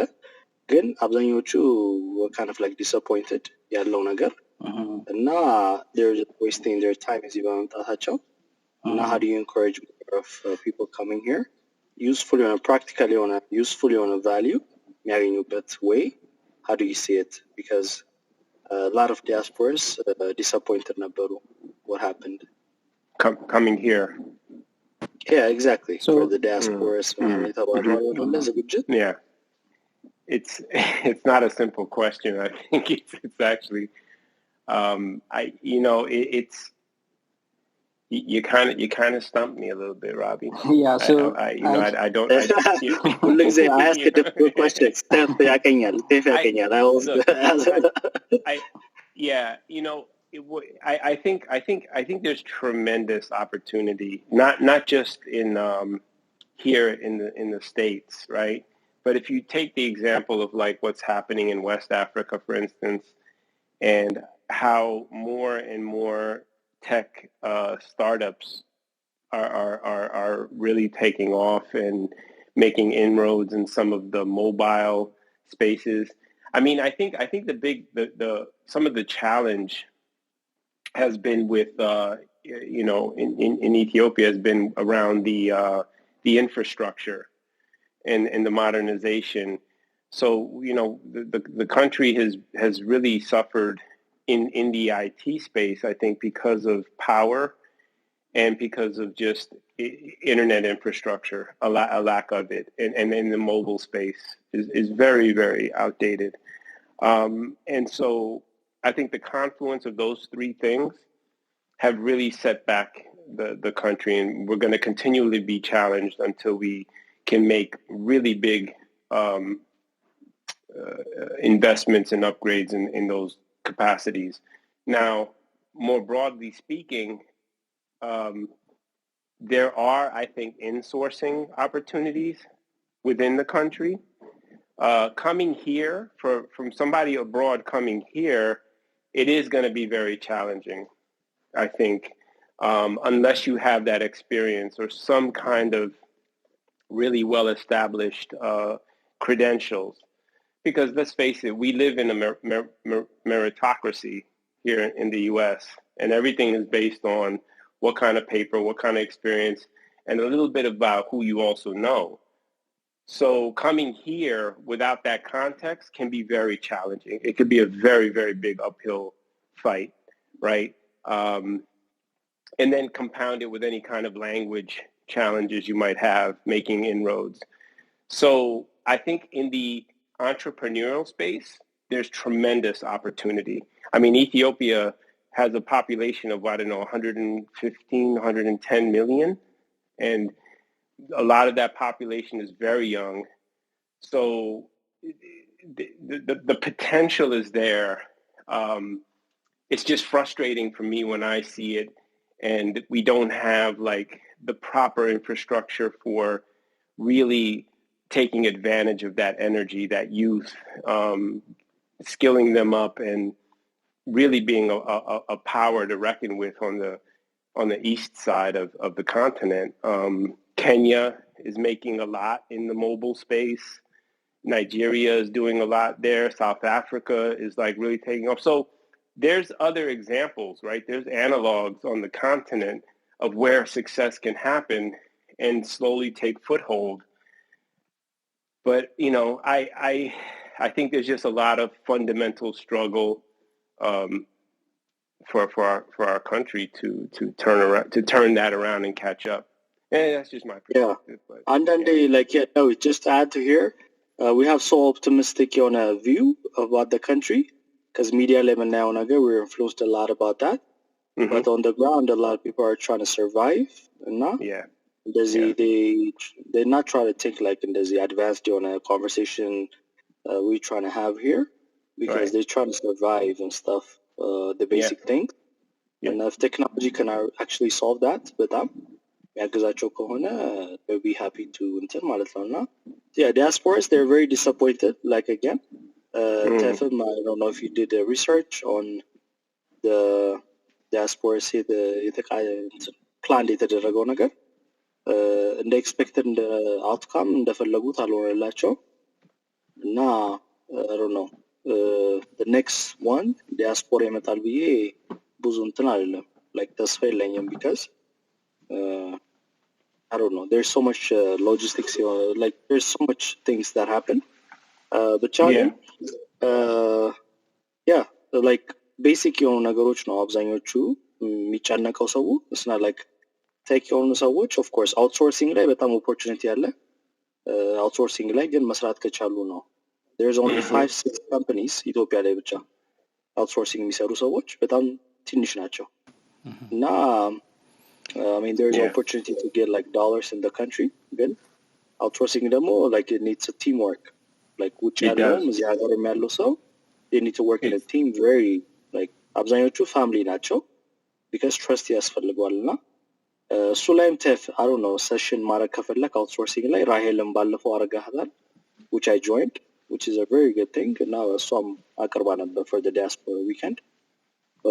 ግን አብዛኞቹ were kind of like disappointed ያለው ነገር እና they're just wasting their time እዚህ በመምጣታቸው. Now, how do you encourage more of people coming here? Practically on a value, but way. How do you see it? Because a lot of diasporas disappointed about what happened. Coming here. Yeah, exactly. So, for the diasporas, yeah. It's not a simple question. I think it's actually, it's. You kind of stumped me a little bit, Robbie. Yeah, so I don't. Look, I ask a difficult question. I always I think there's tremendous opportunity, not just in here in the States, right? But if you take the example of like what's happening in West Africa, for instance, and how more and more tech startups are really taking off and making inroads in some of the mobile spaces. I mean, I think the some of the challenge has been with in Ethiopia has been around the infrastructure and the modernization. So the country has really suffered in the IT space, I think, because of power and because of just internet infrastructure, a lack of it, and in the mobile space is very, very outdated. And so I think the confluence of those three things have really set back the country, and we're going to continually be challenged until we can make really big investments and upgrades in those capacities. Now, more broadly speaking, there are, I think, insourcing opportunities within the country. Coming here, from somebody abroad coming here, it is going to be very challenging, I think, unless you have that experience or some kind of really well-established credentials. Because let's face it, we live in a meritocracy here in the U.S., and everything is based on what kind of paper, what kind of experience, and a little bit about who you also know. So coming here without that context can be very challenging. It could be a very, very big uphill fight, right? And then compound it with any kind of language challenges you might have making inroads. So I think in the entrepreneurial space, there's tremendous opportunity. I mean, Ethiopia has a population of, 115, 110 million. And a lot of that population is very young. So the potential is there. It's just frustrating for me when I see it and we don't have like the proper infrastructure for really taking advantage of that energy, that youth, skilling them up and really being a power to reckon with on the east side of the continent. Kenya is making a lot in the mobile space. Nigeria is doing a lot there. South Africa is like really taking off. So there's other examples, right? There's analogs on the continent of where success can happen and slowly take foothold. But, I think there's just a lot of fundamental struggle for our country to turn that around and catch up. And that's just my perspective. Yeah. And then just to add to here, we have so optimistic on a view about the country because media lemon now we're influenced a lot about that. Mm-hmm. But on the ground, a lot of people are trying to survive, they not try to think like there's the advanced on a conversation we're trying to have here because they're trying to survive and stuff, the basic things. Yeah. And if technology can actually solve that, but they'll be happy to diasporas, they're very disappointed. Like again, Tefim, I don't know if you did research on the diasporas planned የተደረገው ነገር እንደ ኤክስፔክትድ እንደ አውትካም እንደፈለጉት አልሆነላቸው እና I don't know the next one diaspora ይመጣል ብዬ ብዙ እንትን አይደለም like ተስፋ የለኝም because I don't know. There's so much logistics, like there's so much things that happen. But like basic የሆኑ ነገሮች ነው አብዛኞቹ የሚጨነቀው ሰው it's not like ቴክ የሆኑ ሰዎች of course outsourcing ላይ በጣም opportunity አለ outsourcing ላይ ግን መስራት ከቻሉ ነው there's only 5-6 companies ኢትዮጵያ ላይ ብቻ outsourcing የሚሰሩ ሰዎች በጣም ትንሽ ናቸው እና I mean, there's opportunity to get like dollars in the country. Then outsourcing ደግሞ like it needs a teamwork. Like which ያለውም እዚህ ሀገርም ያለው ሰው they need to work in a team. Very like አብዛኞቹ ፋሚሊ ናቸው because trust ያስፈልገዋል እና እሱ ላይም ተፍ I don't know session ማድረግ ከፈለክ outsourcing ላይ ራሄልን ባለፈው አረጋታል which I joined, which is a very good thing. እና እሷም አቅርባ ነበር for the diaspora weekend. So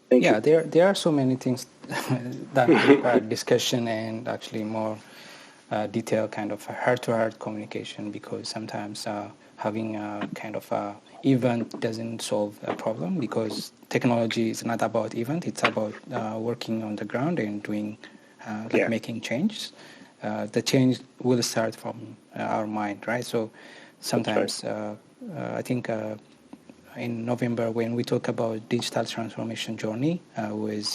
thank you. There are so many things that require discussion and actually more detailed kind of heart-to-heart communication, because sometimes having a kind of event doesn't solve a problem, because technology is not about event, it's about working on the ground and doing making changes. The change will start from our mind, right? So sometimes I think in November when we talk about digital transformation journey with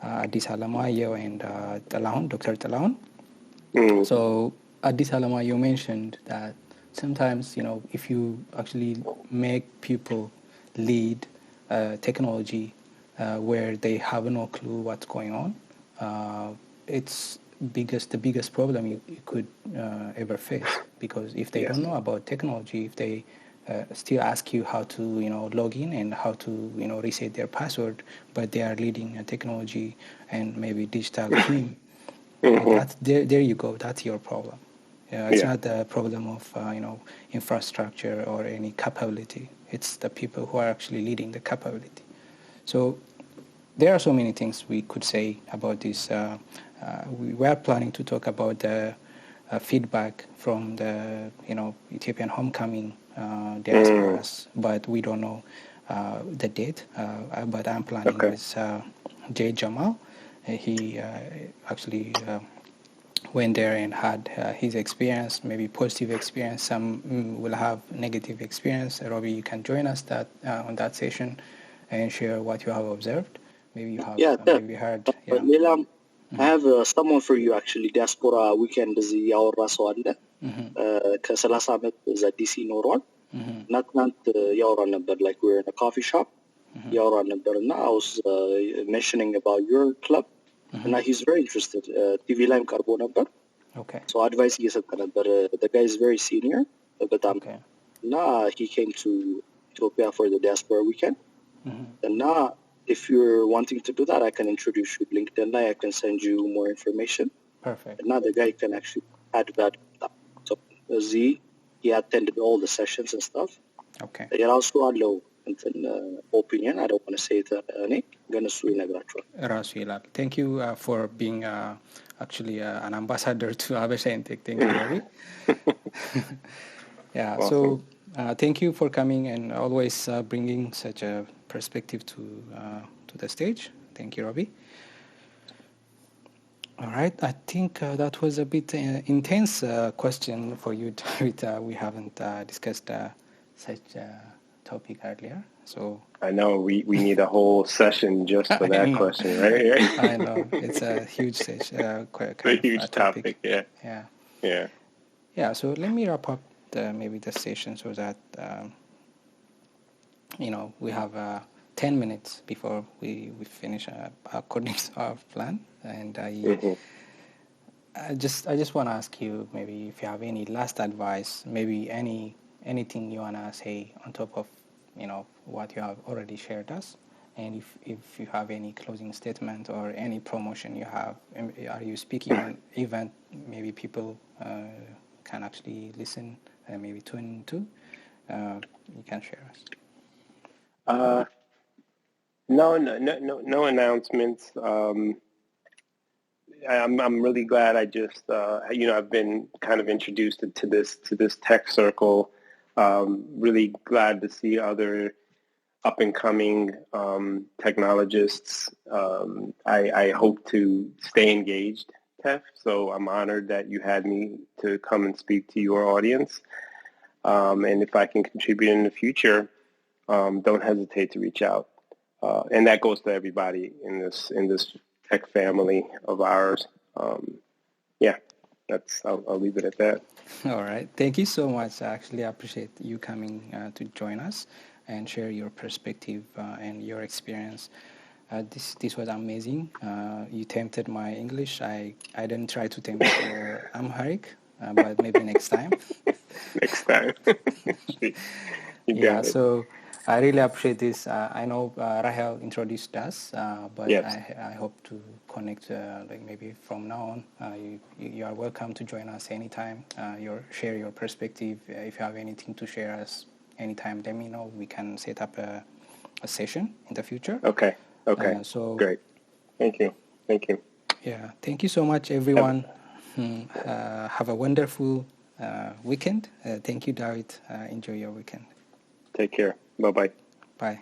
Addis Alamayo and Dr. Talaun. So Addis Alamayo mentioned that sometimes, if you actually make people lead technology where they have no clue what's going on, it's the biggest problem you could ever face, because if they don't know about technology, if they still ask you how to log in and how to reset their password, but they are leading a technology and maybe digital team, there you go, that's your problem. It's not the problem of infrastructure or any capability, it's the people who are actually leading the capability. So there are so many things we could say about this. We are planning to talk about the feedback from the Ethiopian homecoming diasporas, but we don't know the date. But I'm planning with Jay Jamal. He actually went there and had his experience, maybe positive experience. Some will have negative experience. Robbie, you can join us on that session and share what you have observed. Maybe you have maybe heard. I have someone for you actually. Diaspora weekend እዚህ ያወራ ሰው አለ ከ30 ዓመት እዛ ዲሲ ኖሯል እና ትናንት ያወራን ነበር like we were in a coffee shop ያወራን ነበር እና I was mentioning about your club and he's very interested. TV ላይም ቀርቦ ነበር. So advice እየሰጠ ነበር. The guy is very senior በጣም እና he came to Ethiopia for the diaspora weekend. እና if you're wanting to do that, I can introduce you to LinkedIn. I can send you more information. Perfect. And now the guy can actually add that. So he attended all the sessions and stuff. Okay. He also had low opinion. I don't want to say it. Thank you for being actually an ambassador to Habesha Intech. Thank you, Robbie. Awesome. So thank you for coming and always bringing such a perspective to the stage. Thank you, Robbie. All right, I think that was a bit intense question for you, Dawit. We haven't discussed such a topic earlier, so I know we need a whole session just for that question, right? I know it's a huge session, a huge topic. Yeah. So let me wrap up maybe the session so that we have 10 minutes before we finish according to our plan. And I just want to ask you maybe if you have any last advice, maybe anything you want to say on top of what you have already shared us, and if you have any closing statement or any promotion you have. Are you speaking on event maybe people can actually listen and maybe tune into? You can share us. No announcements. I'm really glad I just I've been kind of introduced to this tech circle. Really glad to see other up and coming technologists. I hope to stay engaged, Tef. So I'm honored that you had me to come and speak to your audience. And if I can contribute in the future, don't hesitate to reach out. And that goes to everybody in this tech family of ours. I'll leave it at that. All right. Thank you so much. I actually appreciate you coming to join us and share your perspective and your experience. This was amazing. You tempted my English. I didn't try to tempt your Amharic, but maybe next time. Next time. You got it. So I really appreciate this. I know Rahel introduced us, but Yes. I hope to connect like maybe from now on. You are welcome to join us anytime. Share your perspective. If you have anything to share us anytime, let me know. We can set up a session in the future. Okay. So great. Thank you. Yeah, thank you so much, everyone. Have a wonderful weekend. Thank you, Dawit. Enjoy your weekend. Take care. Bye-bye. Bye.